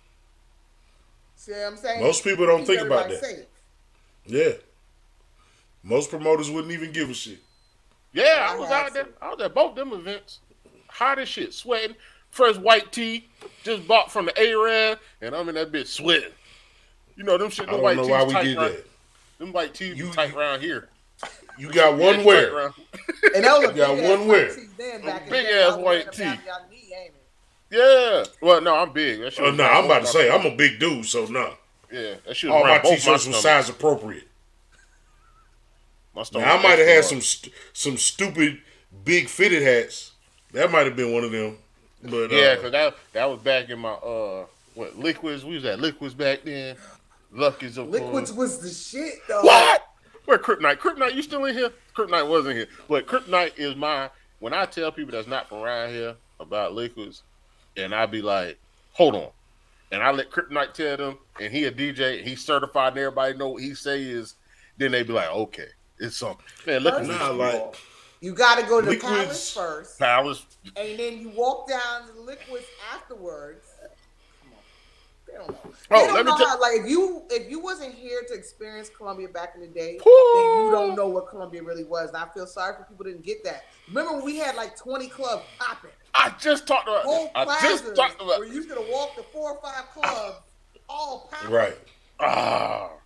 See what I'm saying? Most people don't think about that. Safe. Yeah. Most promoters wouldn't even give a shit. Yeah, I was out there. I was at both them events. Hot as shit, sweating. Fresh white tee, just bought from the A-Rad, and I'm in that bitch sweating. You know, them shit, them white tees tight. Them white tees tight around here. You got one wear. And that was you got one wear. Big ass white tee. Yeah. Well, no, I'm big. No, I'm about to say, I'm a big dude, so no. Yeah. That shit all my t-shirts were size appropriate. Now, I might have had some stupid big fitted hats. That might have been one of them. But yeah, because that was back in my Liquids. We was at Liquids back then. Lucky's of Liquids was the shit though. What? Where Kryptonite? Kryptonite, you still in here? Kryptonite wasn't here. But Kryptonite is when I tell people that's not from around here about Liquids, and I be like, hold on. And I let Kryptonite tell them, and he a DJ, and he's certified and everybody know what he say is, then they be like, okay, it's something. Man, look at you got to go to the Palace first. Palace. And then you walk down to the Liquids afterwards. Come on. They don't know. Oh, They don't know how, like, if you wasn't here to experience Columbia back in the day, then you don't know what Columbia really was. And I feel sorry for people who didn't get that. Remember when we had like 20 clubs popping? I just talked about whole plazas where you could have walked to 4 or 5 clubs, all popping. Right.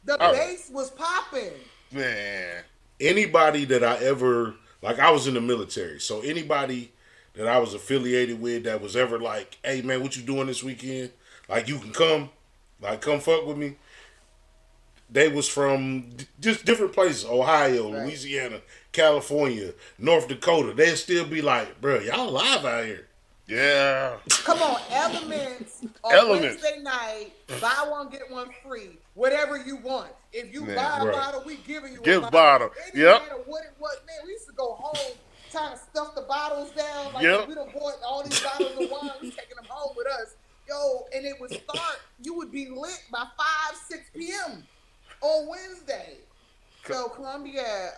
The base was popping. Man. Anybody that I ever, like, I was in the military, so anybody that I was affiliated with that was ever like, hey man, what you doing this weekend? Like, you can come, like, come fuck with me. They was from just different places, Ohio, right, Louisiana, California, North Dakota. They'd still be like, bro, y'all live out here. Yeah. Come on, Elements on Wednesday night, buy one, get one free. Whatever you want. If you buy a bottle, we giving you a bottle. It didn't matter what it was. Man, we used to go home trying to stuff the bottles down. Like, we done bought all these bottles of wine. We taking them home with us. Yo, and it would start, you would be lit by 5, 6 p.m. on Wednesday. So Columbia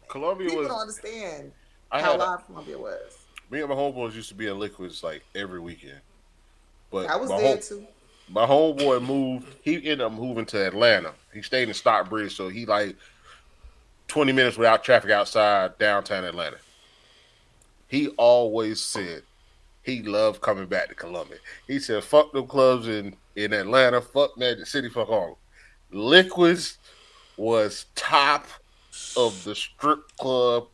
people don't understand how live Columbia was. Me and my homeboys used to be in Liquids like every weekend. But I was there too. My homeboy moved. He ended up moving to Atlanta. He stayed in Stockbridge, so he like 20 minutes without traffic outside downtown Atlanta. He always said he loved coming back to Columbia. He said, fuck them clubs in Atlanta. Fuck Magic City. Fuck all. Liquids was top of the strip club,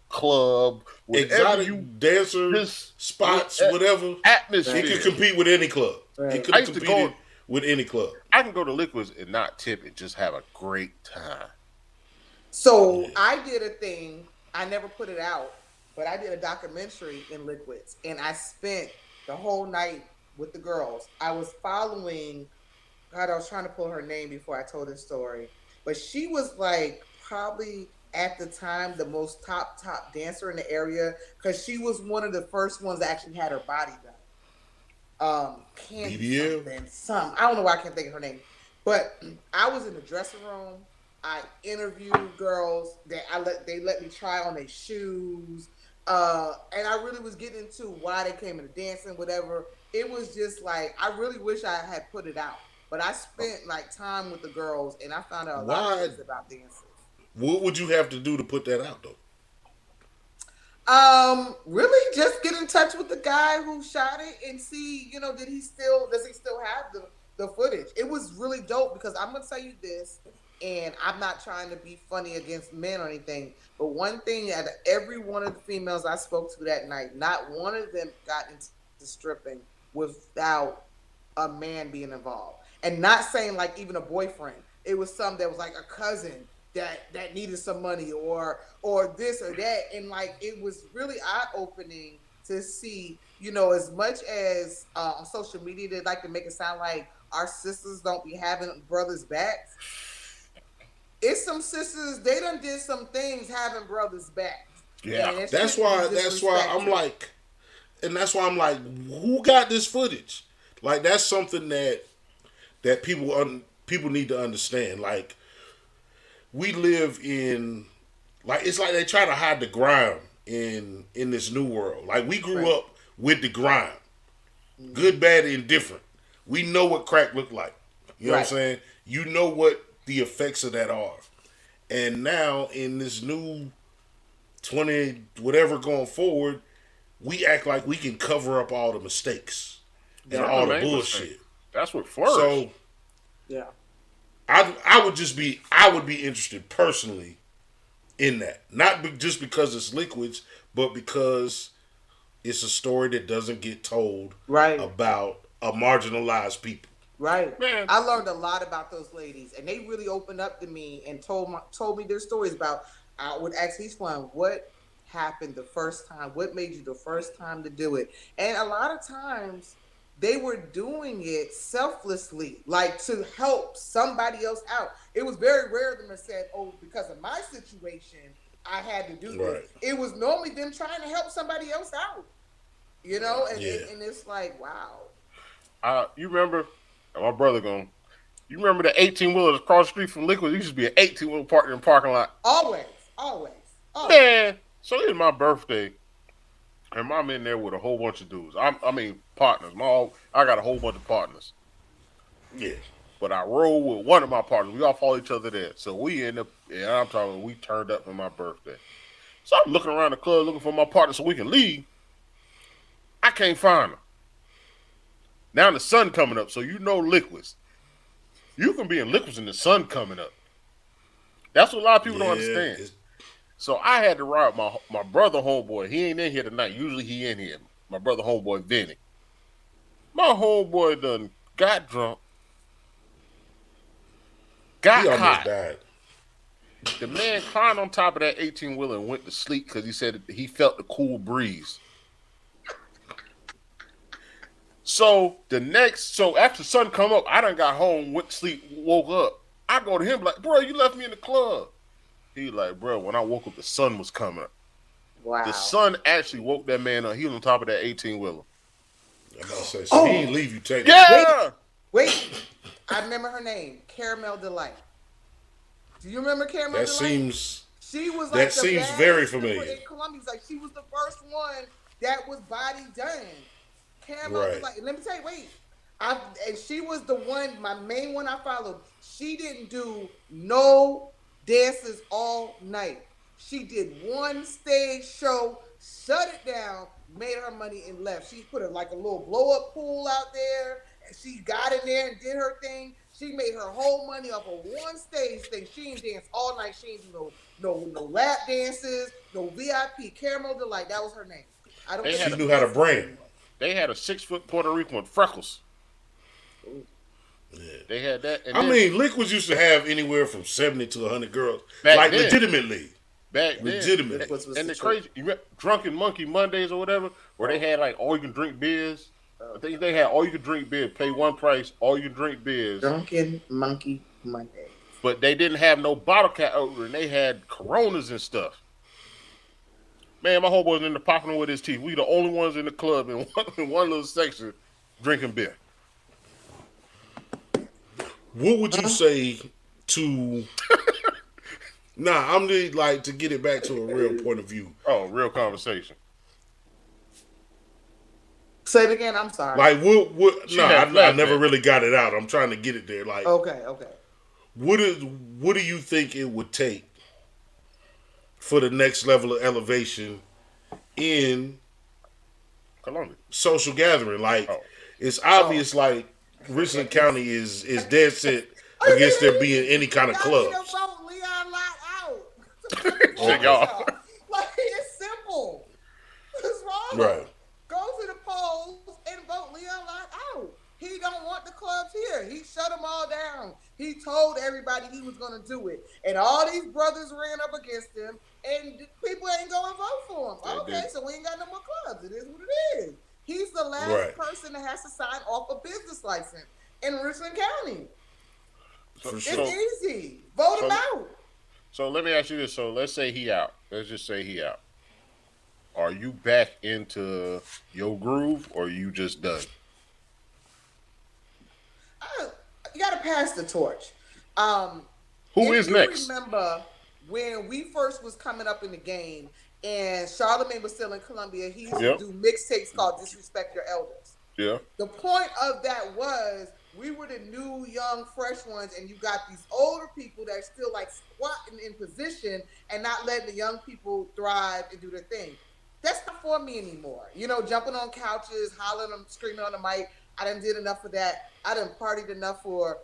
exotic dancers, spots, whatever. Atmosphere. It could compete with any club. Right. It could have competed with any club. I can go to Liquids and not tip and just have a great time. So I did a thing. I never put it out, but I did a documentary in Liquids, and I spent the whole night with the girls. I was following. God, I was trying to pull her name before I told this story, but she was like probably at the time the most top dancer in the area because she was one of the first ones that actually had her body done. Candy something. I don't know why I can't think of her name, but I was in the dressing room. I interviewed girls that they let me try on their shoes, and I really was getting into why they came into dancing, whatever. It was just like I really wish I had put it out, but I spent like time with the girls, and I found out a lot of things about dancing. What would you have to do to put that out, though? Really just get in touch with the guy who shot it and see, does he still have the footage? It was really dope because I'm gonna tell you this, and I'm not trying to be funny against men or anything, but one thing out of every one of the females I spoke to that night, not one of them got into stripping without a man being involved. And not saying like even a boyfriend. It was some that was like a cousin that needed some money or this or that, and like it was really eye-opening to see, as much as on social media they like to make it sound like our sisters don't be having brothers' backs. It's some sisters, they done did some things having brothers' backs. Yeah, that's why I'm like, and that's why I'm like, who got this footage? Like, that's something that people need to understand. Like, we live in, like, it's like they try to hide the grime in this new world. Like, we grew up with the grime. Good, bad, indifferent. We know what crack looked like. You know what I'm saying? You know what the effects of that are. And now, in this new 20, whatever going forward, we act like we can cover up all the mistakes and all the bullshit. That's what flourished. So, yeah. I would be interested personally in that. Not just because it's Liquids, but because it's a story that doesn't get told about a marginalized people. Right. Man. I learned a lot about those ladies, and they really opened up to me and told me their stories about. I would ask each one, what happened the first time? What made you the first time to do it? And a lot of times, they were doing it selflessly, like to help somebody else out. It was very rare them to say, oh, because of my situation, I had to do this. It was normally them trying to help somebody else out, and it's like, wow. You remember, my brother you remember the 18-wheelers across the street from Liquid? There used to be an 18-wheeler parked in the parking lot. Always. Man, so it's my birthday. And I'm in there with a whole bunch of dudes. I mean, partners. I got a whole bunch of partners. Yeah. But I roll with one of my partners. We all follow each other there. So we end up, and I'm talking, we turned up for my birthday. So I'm looking around the club looking for my partner so we can leave. I can't find him. Now the sun coming up, so you know liquids. You can be in liquids and the sun coming up. That's what a lot of people don't understand. So I had to ride my brother homeboy. He ain't in here tonight. Usually he in here. My brother homeboy Venom. My homeboy done got drunk. Got almost caught. Died. The man climbed on top of that 18-wheeler and went to sleep because he said he felt the cool breeze. So after the sun come up, I done got home, went to sleep, woke up. I go to him like, bro, you left me in the club. He like, bro, when I woke up, the sun was coming up. Wow. The sun actually woke that man up. He was on top of that 18-wheeler. I'm about to say, so he didn't leave you taking. Yeah. Wait. I remember her name, Caramel Delight. Do you remember Caramel Delight? She was like that seems very familiar. In Columbia, like she was the first one that was body done. Caramel Delight. Let me tell you, and she was the one, my main one I followed. She didn't do no dances all night. She did one stage show, shut it down, made her money and left. She put a little blow up pool out there. She got in there and did her thing. She made her whole money off of one stage thing. She didn't dance all night. She didn't do no lap dances, no VIP. Caramel Delight, that was her name. She knew how to brand. They had a 6-foot Puerto Rican with freckles. Ooh. Yeah. They had that. And Liquids used to have anywhere from 70 to 100 girls. Legitimately. Back then. Legitimately. And the crazy, you remember Drunken Monkey Mondays or whatever, where they had all you can drink beers. I think they had all you can drink beer, pay one price, all you can drink beers. Drunken Monkey Monday. But they didn't have no bottle cap opener, and they had Coronas and stuff. Man, my homeboy was in the popping with his teeth. We the only ones in the club in one little section drinking beer. What would you say to? I'm to get it back to a real point of view. Oh, real conversation. Say it again. I'm sorry. I never really got it out. I'm trying to get it there. Okay. What do you think it would take for the next level of elevation in Columbia social gathering? It's obvious. Richland County is dead set against there being any kind of clubs. Y'all. It's simple. What's wrong? Right. Go to the polls and vote Leon Lott out. He don't want the clubs here. He shut them all down. He told everybody he was going to do it. And all these brothers ran up against him, and people ain't going to vote for him. Okay, so we ain't got no more clubs. It is what it is. He's the last person that has to sign off a business license in Richland County. It's easy. Vote him out. So let me ask you this. So let's say he out. Let's just say he out. Are you back into your groove, or are you just done? You got to pass the torch. Who is next? Remember when we first was coming up in the game and Charlamagne was still in Columbia, he used to do mixtapes called Disrespect Your Elders. Yeah. The point of that was we were the new, young, fresh ones, and you got these older people that are still squatting in position and not letting the young people thrive and do their thing. That's not for me anymore. Jumping on couches, hollering, screaming on the mic. I done did enough of that. I done partied enough for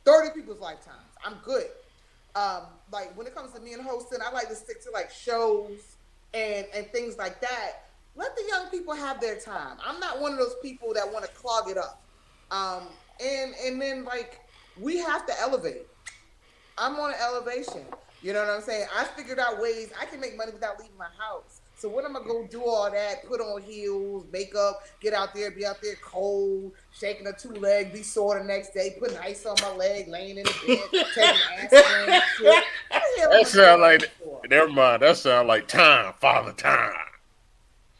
30 people's lifetimes. I'm good. When it comes to me and hosting, I like to stick to shows and things like that. Let the young people have their time. I'm not one of those people that want to clog it up. And then we have to elevate. I'm on an elevation. You know what I'm saying? I figured out ways I can make money without leaving my house. So when am I going to do all that, put on heels, makeup, get out there, be out there cold, shaking a 2-leg, be sore the next day, putting ice on my leg, laying in the bed, taking aspirin, shit. That sound like, never mind, that sound like time, father time.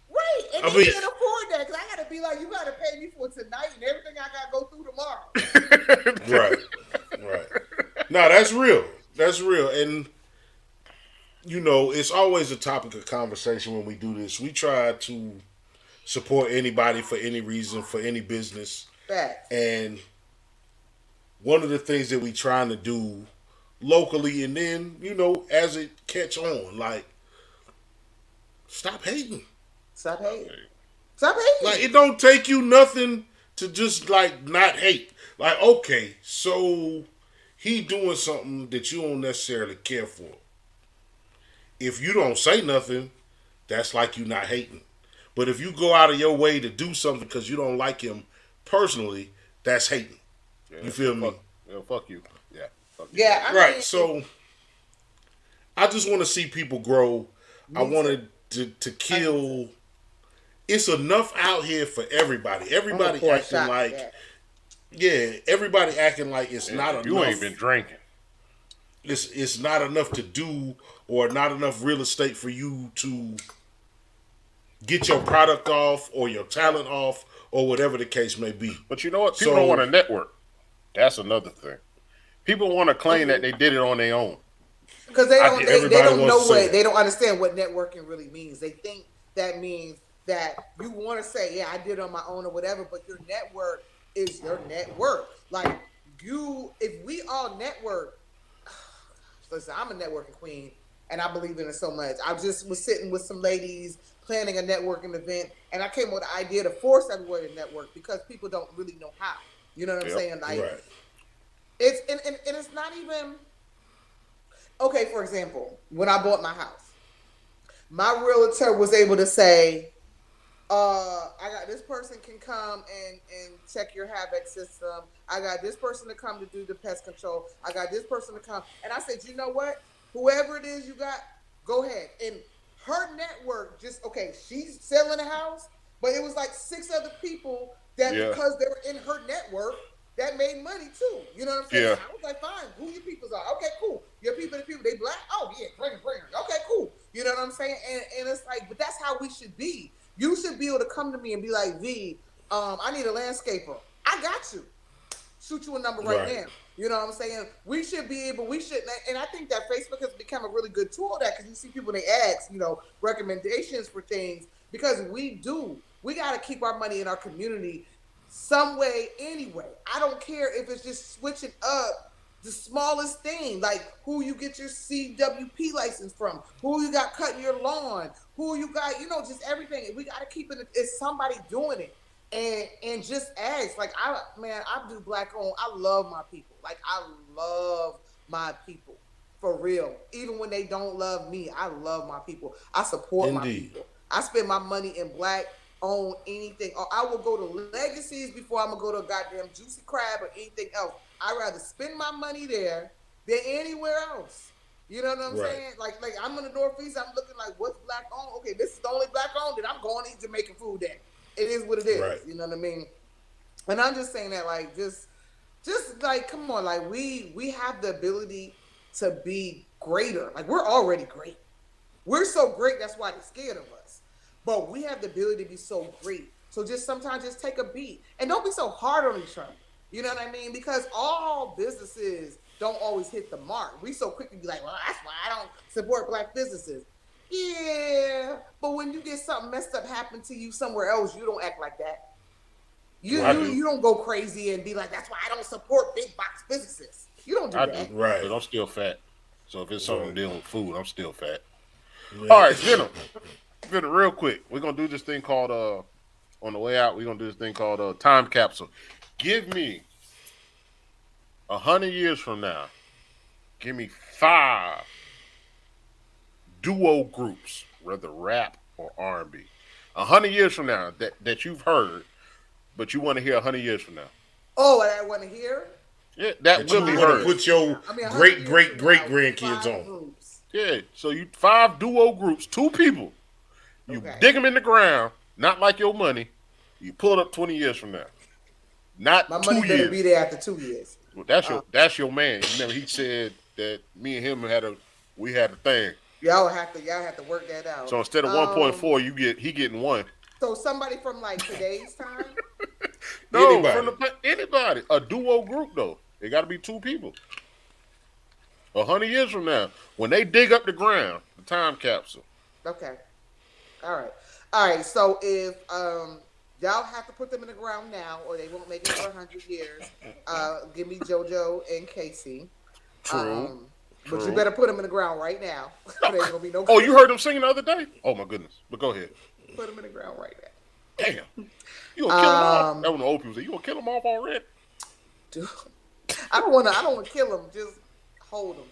Right, and they can't afford that because I got to be you got to pay me for tonight and everything I got to go through tomorrow. Right. No, that's real. That's real. And it's always a topic of conversation when we do this. We try to support anybody for any reason, for any business. Facts. And one of the things that we trying to do locally, and then, you know, as it catch on, like, stop hating. Stop hating. Stop hating. Like, it don't take you nothing to just, like, not hate. Like, okay, so he doing something that you don't necessarily care for. If you don't say nothing, that's like you not hating. But if you go out of your way to do something because you don't like him personally, that's hating. Yeah, you feel me? Fuck you. Yeah. Fuck you. Yeah. Right. So I just want to see people grow. I wanted to kill. It's enough out here for everybody. Everybody acting like, everybody acting like it's not enough. You ain't been drinking. It's not enough to do, or not enough real estate for you to get your product off or your talent off or whatever the case may be. But you know what? People don't want to network. That's another thing. People want to claim that they did it on their own. Because they don't know what, they don't understand what networking really means. They think that means that you want to say, yeah, I did it on my own or whatever, but your network is your network. Like, if we all network, listen, I'm a networking queen, and I believe in it so much. I just was sitting with some ladies planning a networking event, and I came up with the idea to force everybody to network because people don't really know how. You know what I'm saying? Like, right. It's and it's not even okay. For example, when I bought my house, my realtor was able to say, I got this person can come and check your havoc system. I got this person to come to do the pest control. I got this person to come. And I said, you know what? Whoever it is you got, go ahead. And her network she's selling a house, but it was like 6 other people that because they were in her network that made money too. You know what I'm saying? Yeah. I was like, fine, who your peoples are? Okay, cool. Your people, they black? Oh yeah, bring them. Okay, cool. You know what I'm saying? And it's like, but that's how we should be. You should be able to come to me and be like, V, I need a landscaper. I got you. Shoot you a number right now. You know what I'm saying? We should, and I think that Facebook has become a really good tool of that, because you see people, they ask, recommendations for things, because we got to keep our money in our community some way anyway. I don't care if it's just switching up the smallest thing, like who you get your CWP license from, who you got cutting your lawn, who you got, just everything. We got to keep it. It's somebody doing it, and just ask. Like I do black owned. I love my people. Like I love my people for real. Even when they don't love me, I love my people. I support my people. I spend my money in black owned anything. Or I will go to Legacies before I'm gonna go to a goddamn Juicy Crab or anything else. I'd rather spend my money there than anywhere else. You know what I'm saying? Like I'm in the Northeast, I'm looking like, what's black owned? Okay, this is the only black owned, then I'm going to eat Jamaican food then. It is what it is. Right. You know what I mean? And I'm just saying that, like, just like, come on, like we have the ability to be greater. Like, we're already great. We're so great, that's why they're scared of us. But we have the ability to be so great. So sometimes just take a beat. And don't be so hard on each other. You know what I mean? Because all businesses don't always hit the mark. We so quick to be like, well, that's why I don't support black businesses. Yeah, but when you get something messed up happen to you somewhere else, you don't act like that. You don't go crazy and be like, that's why I don't support big box businesses. You don't do that. Right. But I'm still fat. So if it's something dealing with food, I'm still fat. Yeah. All right, Venom, real quick. We're going to do this thing called, on the way out, we're going to do this thing called time capsule. Give me 100 years from now, give me 5 duo groups, whether rap or R&B. 100 years from now that you've heard, but you want to hear 100 years from now. Oh, I want to hear? Yeah, that will be heard. Put your great grandkids on. Groups. Yeah, so you 5 duo groups, 2 people. You dig them in the ground, not like your money. You pull it up 20 years from now. Not my 2 years. money better be there after 2 years. Well, that's your man. Remember, he said that me and him had a thing. Y'all have to work that out. So instead of 1.4, he getting 1. So somebody from like today's time? No, anybody. A duo group though. It got to be 2 people. 100 years from now, when they dig up the ground, the time capsule. Okay. All right. So if Y'all have to put them in the ground now, or they won't make it for 100 years. Give me JoJo and Casey. True. But you better put them in the ground right now. There's gonna be no. Oh, you heard them singing the other day? Oh my goodness! But go ahead. Put them in the ground right now. Damn. You gonna kill them off? That was the old people say. You gonna kill them off already? Dude, I don't want to kill them. Just hold them.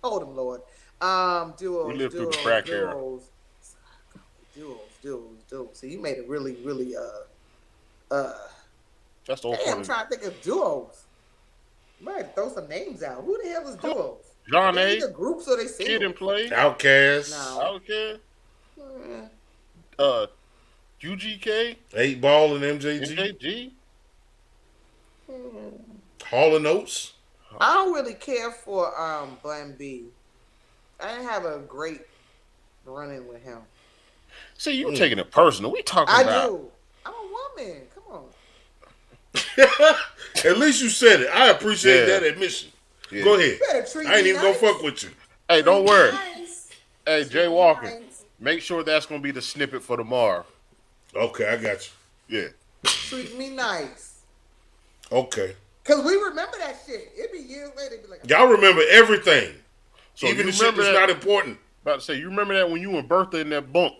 Hold them, Lord. Duos. We lived through the crack era. Duos. See, you made it really, really. That's the whole I'm trying to think of duos. You might throw some names out. Who the hell is duos? John A. Either groups or they sing. Kid and Play. Outkast. No. UGK. 8 Ball and MJG. MJG. Hall and Oates. I don't really care for Plan B. I didn't have a great run-in with him. See, you taking it personal. We talking about. I do. I'm a woman. Come on. At least you said it. I appreciate that admission. Yeah. Go ahead. I ain't even gonna fuck with you. Hey, don't worry. Nice. Hey, Jay Walker, make sure that's gonna be the snippet for tomorrow. Okay, I got you. Yeah. Treat me nice. Okay. Cause we remember that shit. It'd be years later. Be like, y'all remember everything, so even the shit that's not important. About to say, you remember that when you and Bertha in that bunk?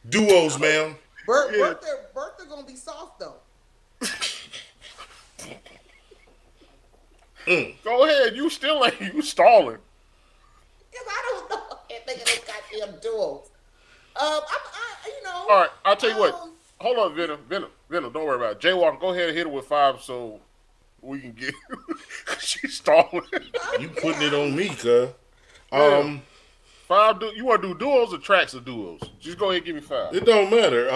Duos, man. Bertha gonna be soft though. Go ahead. You still ain't. You stalling. Cause I don't know. I can't think of those goddamn duos. All right, I'll tell you what. Hold on, Venom. Don't worry about it. Jaywalker, go ahead and hit her with 5 so we can get. She's stalling. You putting it on me, cuz. 5. You want to do duos or tracks of duos? Just go ahead and give me 5. It don't matter.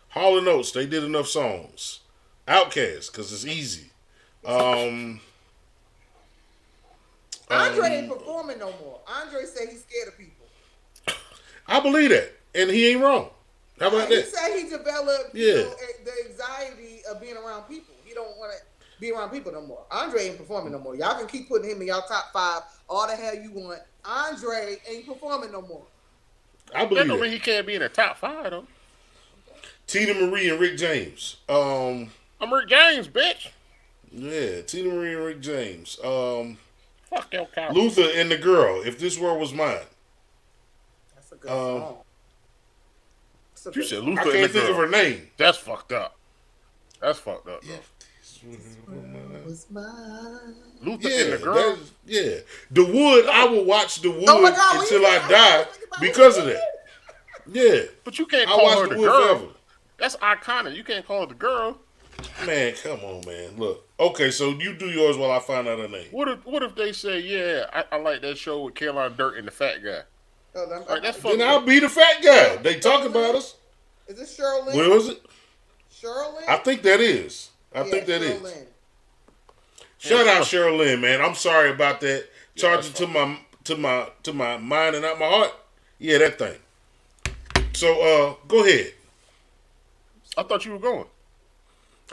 Hall and Oates, they did enough songs. Outkast, because it's easy. Andre ain't performing no more. Andre said he's scared of people. I believe that, and he ain't wrong. How about that? He said he developed the anxiety of being around people. He don't want to be around people no more. Andre ain't performing no more. Y'all can keep putting him in y'all top 5 all the hell you want. Andre ain't performing no more. I believe that don't mean he can't be in the top 5 though. Tina Marie and Rick James. I'm Rick James, bitch. Yeah, Tina Marie and Rick James. Fuck your cow. Luther and the Girl. If This World Was Mine. That's a good song. You said Luther. I can't think of her name. That's fucked up. Though. Was mine. Luther and the Girl. The Wood. I will watch The Wood until I die because of that. Yeah, but you can't call her the girl. Forever. That's iconic. You can't call her the girl. Man, come on, man. Look. Okay, so you do yours while I find out her name. What if they say, yeah, I like that show with Caroline Dirt and the fat guy? That's then I'll be the fat guy. They talk about us. Is it Shirley? What was it? Shirley? I think that is. I think that is. Shout out Cheryl Lynn, man. I'm sorry about that. Charging to my mind and not my heart. Yeah, that thing. So go ahead. I thought you were going.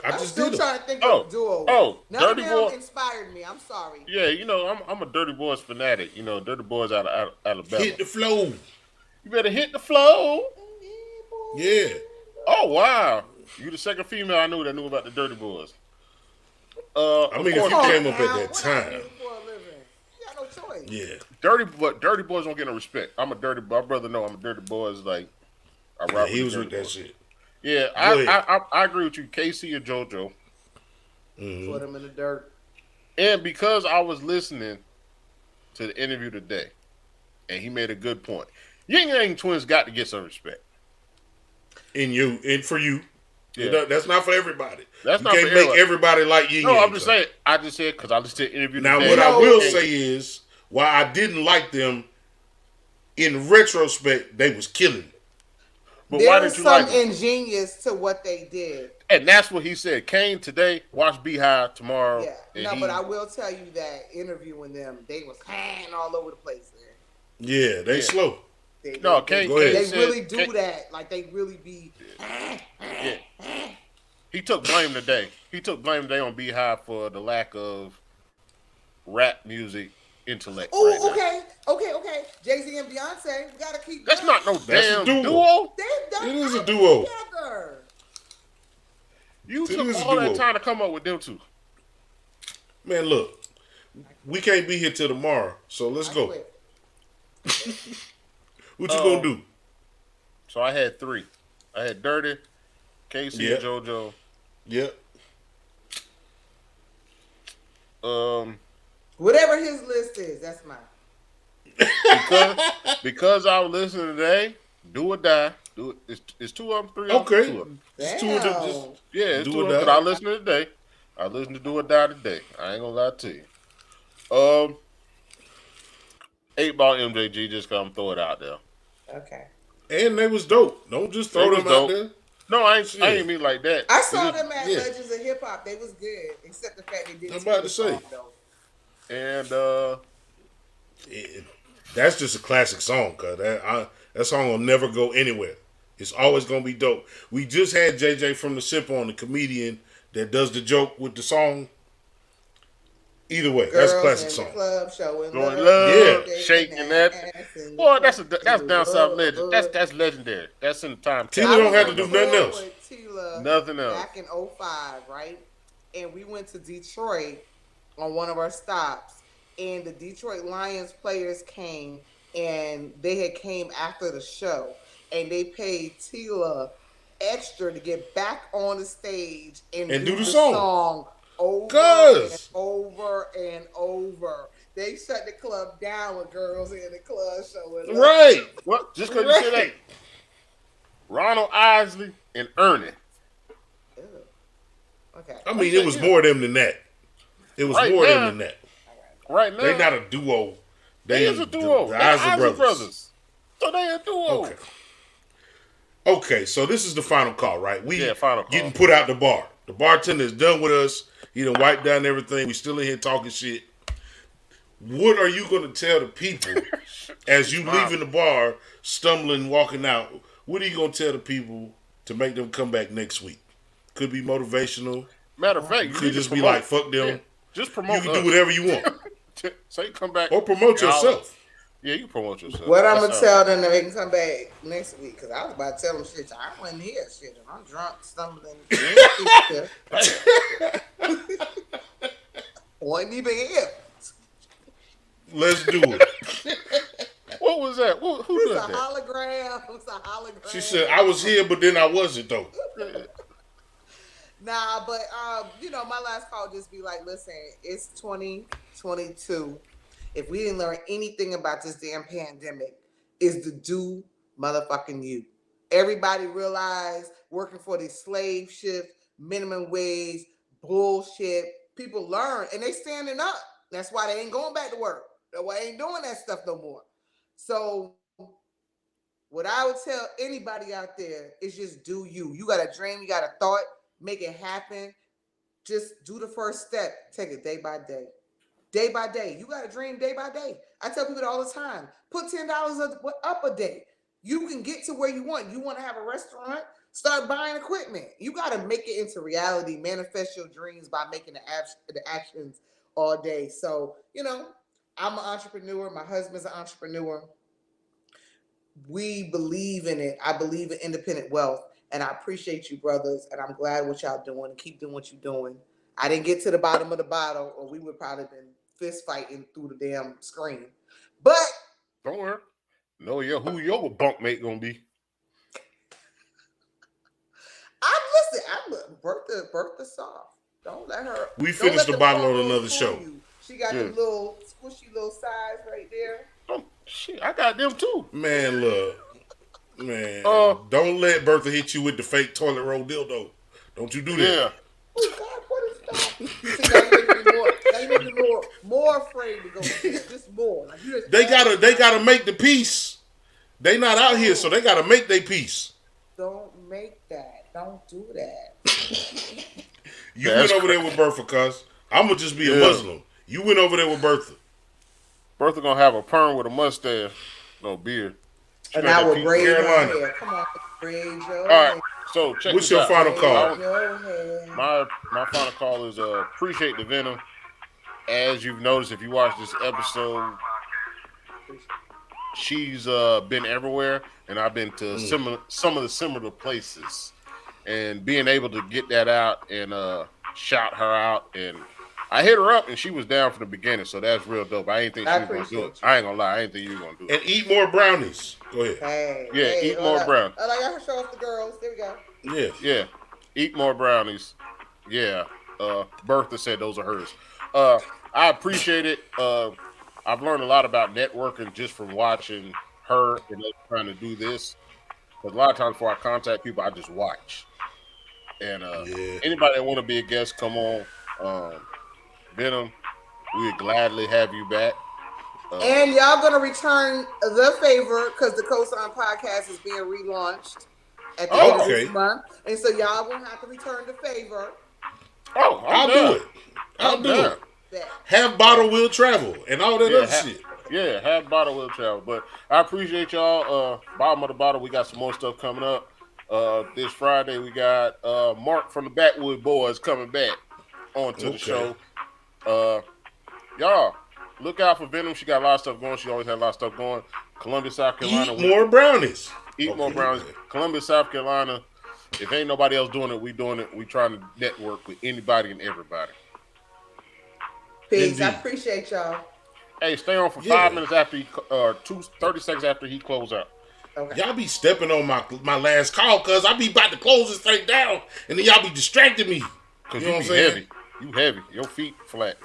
I'm still trying to think of duos. None Dirty of them Boy inspired me. I'm sorry. Yeah, I'm a Dirty Boys fanatic. Dirty Boys out of Alabama. Hit the flow. You better hit the flow. Yeah. Oh wow, you the second female I knew that knew about the Dirty Boys. I mean, if you came up at that time. You got no choice. Yeah. Dirty Boys don't get no respect. I'm a dirty. My brother know I'm a Dirty Boys. Like I rock. He was with that shit. Yeah, I agree with you, Casey and JoJo. Mm-hmm. Put him in the dirt. And because I was listening to the interview today, and he made a good point. Yin Yang Twins got to get some respect. For you. Yeah. That's not for everybody. That's not can't make everybody like Yin Yang. No, I'm just saying. I just said because I listened to the interview now, today. what I will say is, why I didn't like them, in retrospect, they was killing. But there why was did you like some ingenious to what they did. And that's what he said. Kane today, watch Beehive tomorrow. Yeah. But I will tell you that interviewing them, they was hanging all over the place there. Yeah, they slow. They really do that. Like, they really be... Yeah. He took blame today. On Beehive for the lack of rap music intellect. Oh, okay. Jay-Z and Beyonce. We gotta keep. That's not no damn duo. They've done it is a duo. Together. You took all that time to come up with them two. Man, look, we can't be here till tomorrow, so let's go. What you gonna do? So I had 3. I had Dirty, Casey, and JoJo. Yep. Whatever his list is, that's mine. Because I was listening today, Do or Die. Do it. It's 2 of them, 3 of them. Okay. 2 of them. It's 2 of them. It's 2 of them. But I listened today. I listened to Do or Die today. I ain't gonna lie to you. 8 Ball MJG, just come throw it out there. Okay. And they was dope. Don't just throw them out there. No, I ain't mean like that. I saw them at Legends of Hip Hop. They was good, except the fact they didn't. I'm about to say. And that's just a classic song, cause that song will never go anywhere. It's always gonna be dope. We just had JJ from the Sip on, the comedian that does the joke with the song. Either way, Girls that's a classic in song. The club showing love, shaking that. Boy, that's down south legend. That's legendary. That's in the time. Tila don't have to do nothing else. Nothing else. Back in 05, right? And we went to Detroit on one of our stops, and the Detroit Lions players came, and they had came after the show, and they paid Tila extra to get back on the stage and do the song over and over. They shut the club down with girls in the club showing up. Right. What? Just because you said that. Ronald Isley and Ernie. Ew. Okay. I mean, it was more them than that. It was more them than that. Right now. They not a duo. They is a duo. The Isley brothers. So they a duo. Okay, so this is the final call, right? Final call. Getting put out the bar. The bartender is done with us. He done wiped down everything. We still in here talking shit. What are you going to tell the people as you leaving the bar, stumbling, walking out? What are you going to tell the people to make them come back next week? Could be motivational. Matter of fact, you could just be like, fuck them. Yeah, just promote. You can do whatever you want. So you come back. Or promote yourself. Yeah, you promote yourself. What I'm going to tell them to make them come back next week, because I was about to tell them shit. I wasn't here, shit. And I'm drunk, stumbling. Wasn't even here. Let's do it. What was that? Who did that? Hologram. It was a hologram. She said, I was here, but then I wasn't, though. Nah, but, my last call just be like, listen, it's 2022. If we didn't learn anything about this damn pandemic, is to do motherfucking you. Everybody realize working for the slave shift, minimum wage, bullshit. People learn, and they standing up. That's why they ain't going back to work. That's why they ain't doing that stuff no more. So what I would tell anybody out there is just do you. You got a dream, you got a thought, make it happen. Just do the first step. Take it day by day. Day by day. You got a dream day by day. I tell people all the time, put $10 up a day. You can get to where you want. You want to have a restaurant? Start buying equipment. You got to make it into reality. Manifest your dreams by making the actions all day. So, I'm an entrepreneur. My husband's an entrepreneur. We believe in it. I believe in independent wealth. And I appreciate you, brothers. And I'm glad what y'all doing. Keep doing what you're doing. I didn't get to the bottom of the bottle, or we would probably been fist fighting through the damn screen. But don't worry. Know who your bunk mate gonna be. I'm Bertha soft. Don't let her. We finished the bottle on another show. She got the little squishy little size right there. Oh shit, I got them too. Man, look. Man, don't let Bertha hit you with the fake toilet roll dildo. Don't you do that. Yeah. Oh God, what is that? Now you make me more afraid to go there. Just more. Like they gotta make the peace. They not out here, so they gotta make their peace. Don't make that. Don't do that. You went over there with Bertha, cuz. I'm gonna just be a Muslim. You went over there with Bertha. Bertha gonna have a perm with a mustache, no beard. And I will braid your hair. Come on, braid your hair. All right, so check what's your final call? My final call is appreciate the Venom. as you've noticed, if you watch this episode, she's been everywhere, and I've been to some of the similar places, and being able to get that out and shout her out, and I hit her up, and she was down from the beginning, so that's real dope. I ain't think she was gonna do it. I ain't gonna lie, I ain't think you were gonna do it. And eat more brownies. Go ahead. Eat more brownies. I like to show off the girls. There we go. Yeah. Eat more brownies. Yeah. Bertha said those are hers. I appreciate it. I've learned a lot about networking just from watching her and us trying to do this. Because a lot of times before I contact people, I just watch. And anybody that want to be a guest, come on. Venom, we would gladly have you back. And y'all gonna return the favor because the DaCosign podcast is being relaunched at the end of this month, and so y'all gonna have to return the favor. Oh, I'll do it. I'll do it. Have bottle will travel and all that other shit. Yeah, have bottle will travel. But I appreciate y'all. Bottom of the bottle, we got some more stuff coming up. This Friday we got Mark from the Backwood Boys coming back onto the show. Y'all look out for Venom. She got a lot of stuff going. She always had a lot of stuff going. Columbia, South Carolina. Eat more brownies. Eat more brownies. Columbia, South Carolina. If ain't nobody else doing it, we doing it. We trying to network with anybody and everybody. Peace. Indeed. I appreciate y'all. Hey, stay on for 5 minutes after 30 seconds after he close out. Okay. Y'all be stepping on my last call because I be about to close this thing down and then y'all be distracting me. Because you know what I'm saying? Heavy. You heavy. Your feet flat.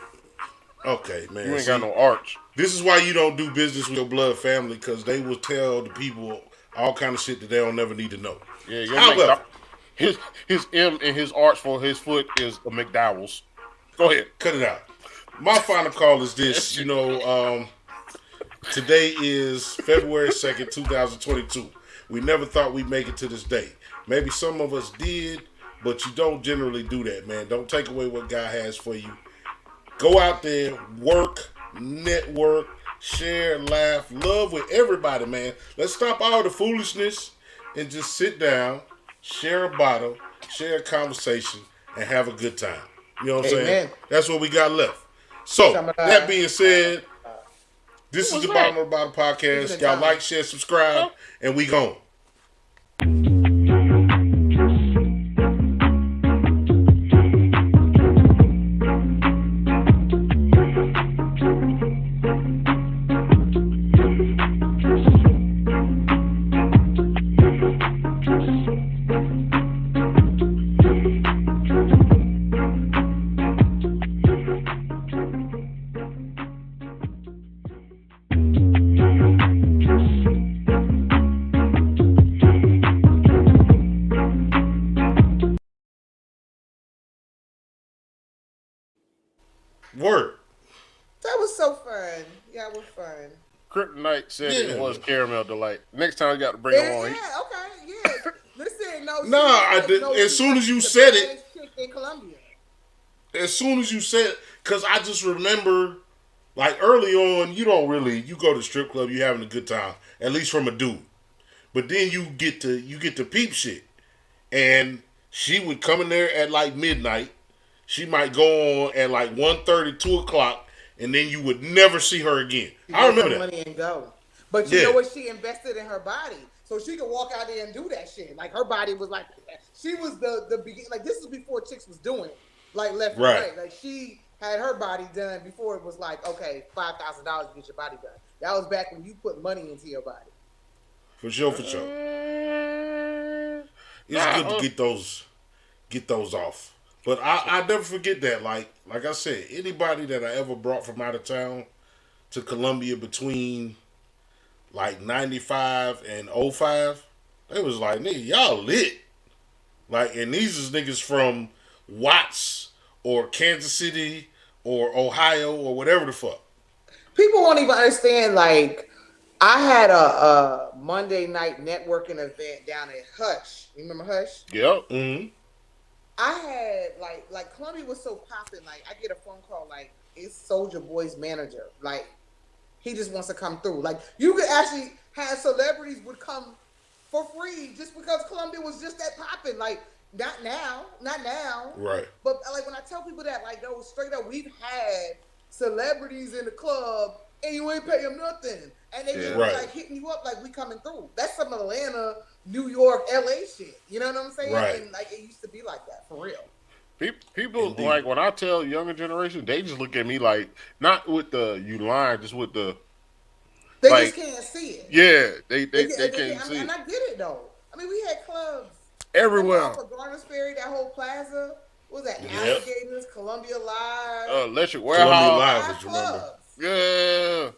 Okay, man. You ain't got no arch. This is why you don't do business with your blood family, because they will tell the people all kind of shit that they don't never need to know. Yeah, however, his M and his arch for his foot is a McDowell's. Go ahead. Cut it out. My final call is this. Today is February 2nd, 2022. We never thought we'd make it to this day. Maybe some of us did, but you don't generally do that, man. Don't take away what God has for you. Go out there, work, network, share, laugh, love with everybody, man. Let's stop all the foolishness and just sit down, share a bottle, share a conversation, and have a good time. You know what I'm saying? That's what we got left. So, that being said, this is the Bottom of the Bottle podcast. Y'all like, share, subscribe, and we gone. Word. That was so fun. Yeah, it was fun. Kryptonite said it was Caramel Delight. Next time you got to bring him on. Listen, as soon as you said it, in Columbia. As soon as you said, because I just remember, like early on, you go to strip club, you having a good time, at least from a dude. But then you get to peep shit, and she would come in there at like midnight. She might go on at like 1:30, 2 o'clock, and then you would never see her again. I remember that. Money and go. But you know what? She invested in her body, so she could walk out there and do that shit. Like her body was like, she was the beginning. Like this was before chicks was doing it, like left and right. Like she had her body done before it was like, okay, $5,000 to get your body done. That was back when you put money into your body. For sure. It's good to get those off. But I never forget that. Like I said, anybody that I ever brought from out of town to Columbia between like 95 and 05, they was like, nigga, y'all lit. Like, and these is niggas from Watts or Kansas City or Ohio or whatever the fuck. People won't even understand, like, I had a Monday night networking event down at Hush. You remember Hush? Yep. Mm-hmm. I had like Columbia was so popping. Like I get a phone call like it's Soulja Boy's manager. Like he just wants to come through. Like you could actually have celebrities would come for free just because Columbia was just that popping. Like not now. Right. But like when I tell people that, like no, straight up, we've had celebrities in the club and you ain't pay them nothing. And they just like hitting you up like we coming through. That's some Atlanta, New York, LA shit. You know what I'm saying? Right. And like it used to be like that for real. People like when I tell younger generation, they just look at me like not with the you lying, just with the they like, just can't see it. Yeah, they can't see it. And I get it though. I mean, we had clubs everywhere. For Garner's Ferry, that whole plaza. What was that? Alligators, Columbia Live, Electric Warehouse. Columbia Live, remember? Yeah.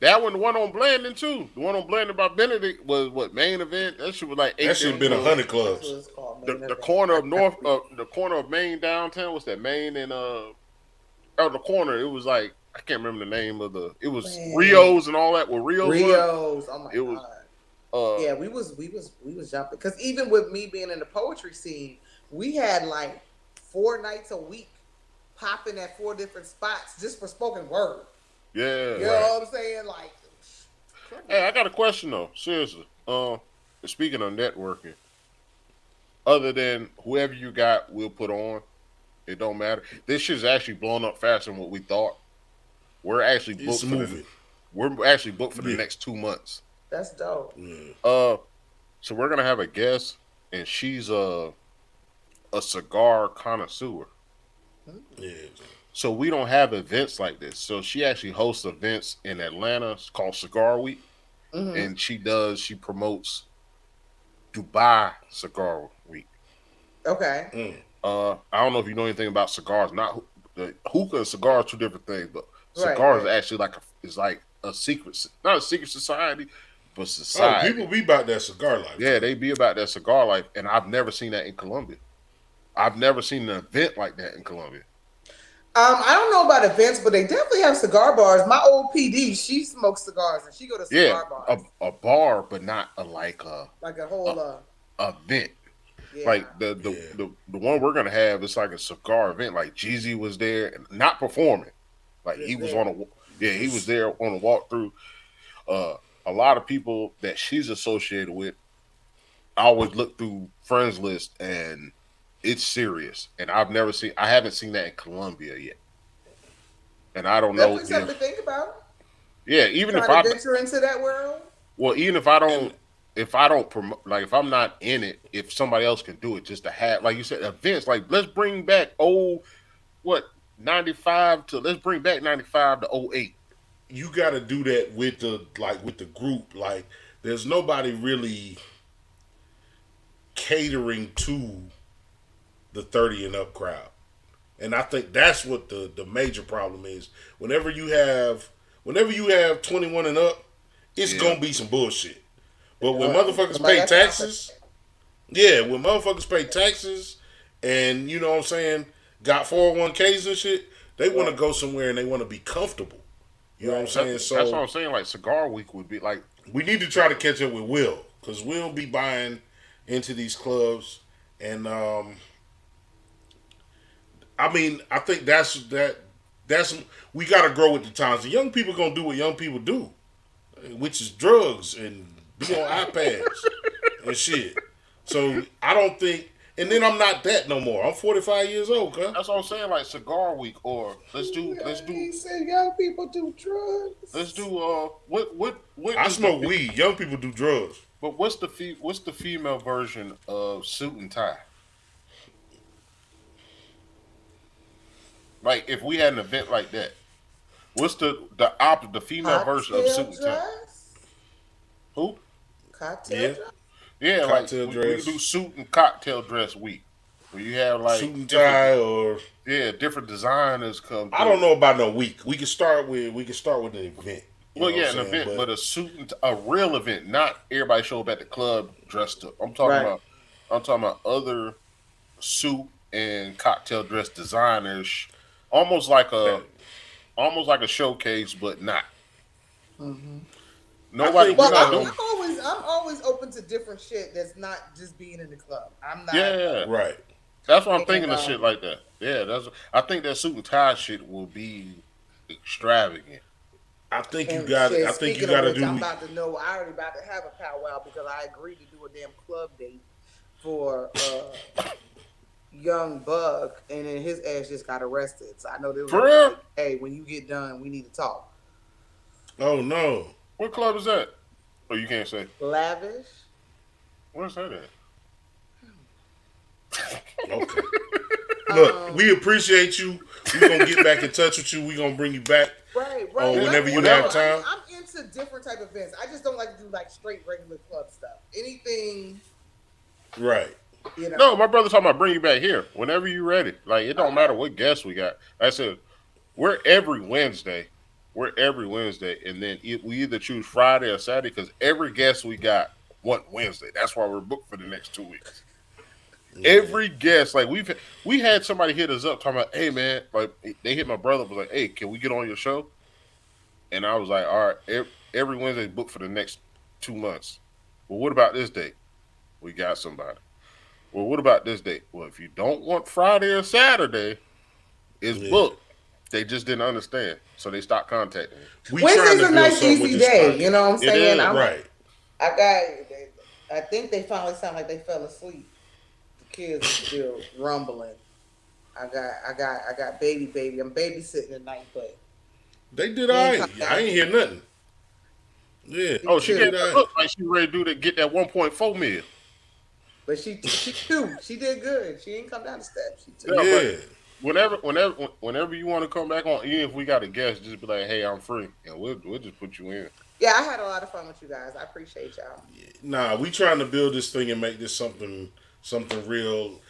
That one, the one on Blandon too. The one on Blandon by Benedict was what main event. That shit was like 8. That should have been 100 clubs. The corner of North, the corner of Main downtown. What's that? Main and the corner. It was like I can't remember the name of the. It was Rio's and all that. Were Rio's. Oh my god. It was. Yeah, we was jumping because even with me being in the poetry scene, we had like 4 nights a week popping at 4 different spots just for spoken word. Yeah, you know what I'm saying? Like, hey, I got a question though. Seriously, speaking of networking, other than whoever you got, we'll put on. It don't matter. This shit's actually blown up faster than what we thought. We're actually booked. We're actually booked for the next 2 months. That's dope. So we're gonna have a guest, and she's a cigar connoisseur. Yeah. So we don't have events like this. So she actually hosts events in Atlanta. It's called Cigar Week, and she promotes Dubai Cigar Week. Okay. I don't know if you know anything about cigars. Not the hookah and cigars, 2 different things, but cigars are actually like a secret, not a secret society, but society. Oh, people be about that cigar life. Yeah, they be about that cigar life, and I've never seen that in Colombia. I've never seen an event like that in Colombia. I don't know about events, but they definitely have cigar bars. My old PD, she smokes cigars and she go to cigar bars. A bar, but not like a whole event. Yeah. Like the one we're gonna have, it's like a cigar event. Like Jeezy was there and not performing. Like he was he was there on a walkthrough. A lot of people that she's associated with, I always look through friends list and it's serious. And I haven't seen that in Colombia yet. And I don't know. Definitely something to think about. Yeah, even if I venture into that world. Well, even if I don't promote, like if I'm not in it, if somebody else can do it, just to have, like you said, events. Like let's bring back 95 to 08. You got to do that with the group. Like there's nobody really catering to the 30 and up crowd. And I think that's what the major problem is. Whenever you have 21 and up, it's gonna be some bullshit. But when motherfuckers pay taxes, when motherfuckers pay taxes and you know what I'm saying, got 401ks and shit, they want to go somewhere and they want to be comfortable. You know what I'm saying? So that's what I'm saying. Like Cigar Week would be like, we need to try to catch up with Will because Will be buying into these clubs, and I mean, I think that's we got to grow with the times. The young people gonna do what young people do, which is drugs and be on iPads and shit. So I don't think. And then I'm not that no more. I'm 45 years old, huh? That's what I'm saying. Like Cigar Week, or let's do. He said young people do drugs. Let's do. What? I smoke weed. Young people do drugs. But what's the female version of suit and tie? Like if we had an event like that, what's the female version of suit and tie? Who? Cocktail dress? Yeah, cocktail like we do suit and cocktail dress week, where you have like suit and tie or different designers come. I don't know about no week. We can start with an event. Well, an event, but a suit and a real event, not everybody show up at the club dressed up. I'm talking about other suit and cocktail dress designers, almost like a showcase, but not. Mm-hmm. Nobody. I'm always open to different shit that's not just being in the club. I'm not. Yeah, right. That's what I'm thinking of shit like that. Yeah, I think that suit and tie shit will be extravagant. I think you got to. I think you got to do. I'm about to know. I already about to have a powwow because I agreed to do a damn club date for Young Buck, and then his ass just got arrested. So I know they were For real? like, hey, when you get done, we need to talk. Oh no. What club is that? Oh, you can't say. Lavish. Where's that at? Okay. Look, we appreciate you. We're gonna get back in touch with you. We're gonna bring you back. Right. Whenever you have time. I'm into different type of events. I just don't like to do like straight regular club stuff. Anything. Right. You know. No, my brother's talking about bring you back here whenever you ready. Like it don't matter what guests we got. Like I said, we're every Wednesday, and then we either choose Friday or Saturday because every guest we got want Wednesday. That's why we're booked for the next 2 weeks. Yeah. Every guest, like we had somebody hit us up talking about, hey man, like they hit my brother was like, hey, can we get on your show? And I was like, all right, every Wednesday booked for the next 2 months. Well, what about this date? We got somebody. Well, what about this date? Well, if you don't want Friday or Saturday, it's booked. They just didn't understand, so they stopped contacting me. Wednesday's a nice easy day. You know what I'm saying? Right. I think they finally sound like they fell asleep. The kids are still rumbling. I got baby. I'm babysitting tonight, but they did all right. I ain't hear nothing. Yeah. Oh, she did look like she ready to get that 1.4 million. But she too. She did good. She ain't come down the steps. Yeah. Whenever you want to come back on, even if we got a guest, just be like, hey, I'm free, and we'll just put you in. Yeah, I had a lot of fun with you guys. I appreciate y'all. Yeah. Nah, we trying to build this thing and make this something real.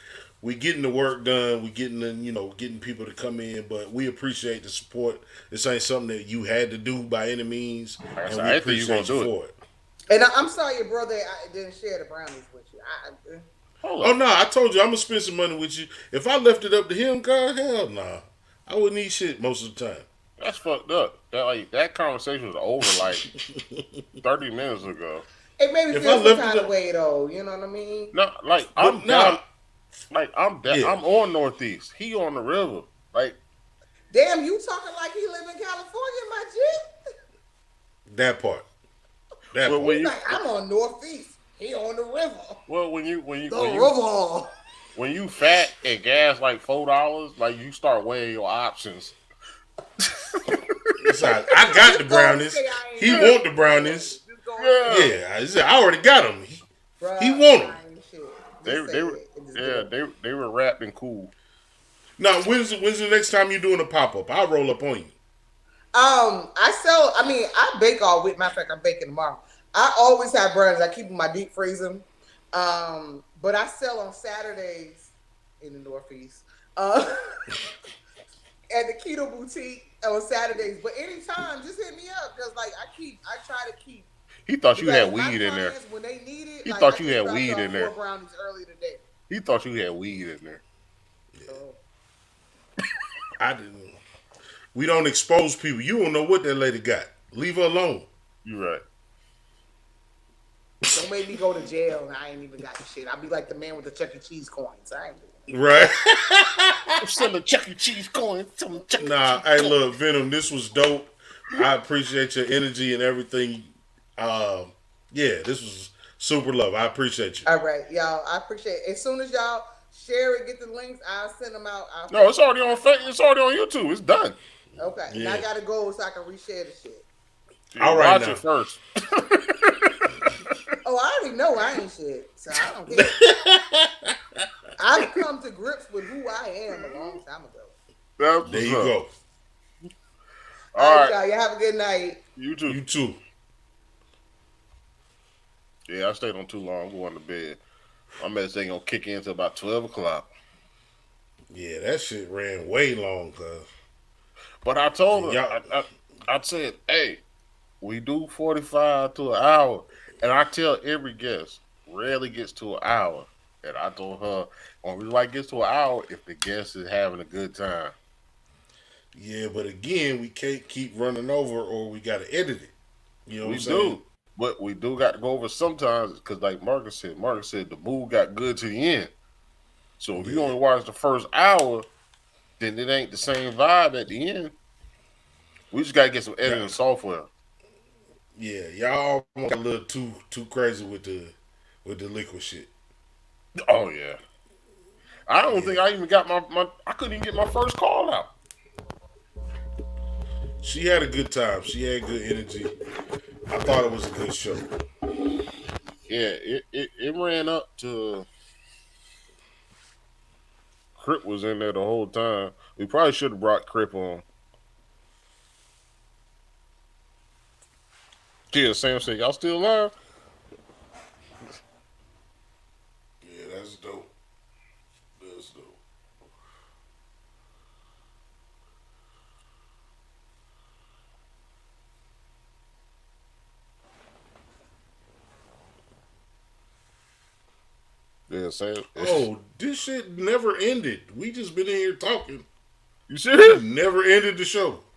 We getting the work done. We getting people to come in, but we appreciate the support. This ain't something that you had to do by any means, and we appreciate you for it. And I'm sorry your brother didn't share the brownies with you. Oh no, I told you I'm gonna spend some money with you. If I left it up to him, God, hell nah. I wouldn't eat shit most of the time. That's fucked up. That conversation was over like 30 minutes ago. It made me feel some kind of way though. You know what I mean? No, like I'm down. Like I'm on Northeast. He on the river. Like, damn, you talking like he live in California, my G? That part. I'm on Northeast. He on the river. Well, when you fat and gas like $4, like you start weighing your options. I got the brownies. He want the brownies. Yeah, I already got them. He want them. They were wrapped and cool. Now, when's the next time you doing a pop up? I'll roll up on you. I bake all week. Matter of fact, I'm baking tomorrow. I always have brownies. I keep them in my deep freezer. But I sell on Saturdays in the Northeast. At the Keto Boutique on Saturdays. But anytime, just hit me up. Because I try to keep. He thought you had weed in there. When they need it, he thought you had weed in there. Brownies early today. He thought you had weed in there. Yeah. I didn't. We don't expose people. You don't know what that lady got. Leave her alone. You right. Don't make me go to jail and I ain't even got the shit. I'll be like the man with the Chuck E. Cheese coins. I ain't doing it. Right. I'm selling Chuck E. Cheese coins. Hey, look, Venom, this was dope. I appreciate your energy and everything. This was super love. I appreciate you. All right, y'all. I appreciate it. As soon as y'all share it, get the links, I'll send them out. No, it's already on YouTube. It's done. Okay. Yeah. Now I gotta go so I can reshare the shit. All right, watch it first. Oh, I already know I ain't shit, so I don't care. I've come to grips with who I am a long time ago. There you go. All right, y'all. You have a good night. You too. You too. Yeah, I stayed on too long. I'm going to bed. My medicine ain't gonna kick in until about 12 o'clock. Yeah, that shit ran way long, cuz. But I told her, I said, hey, we do 45 to an hour. And I tell every guest, rarely gets to an hour. And I told her, only reason why it gets to an hour if the guest is having a good time. Yeah, but again, we can't keep running over or we got to edit it. You know what I'm saying? But we do got to go over sometimes because like Marcus said the mood got good to the end. So if you only watch the first hour, then it ain't the same vibe at the end. We just got to get some editing software. Yeah, y'all got a little too crazy with the liquid shit. Oh yeah. I don't think I even got my. I couldn't even get my first call out. She had a good time. She had good energy. I thought it was a good show. Yeah, it ran up to. Crip was in there the whole time. We probably should have brought Crip on. Yeah, Sam said, y'all still alive? Yeah, that's dope. That's dope. Yeah, Sam. Oh, this shit never ended. We just been in here talking. You serious? Never ended the show.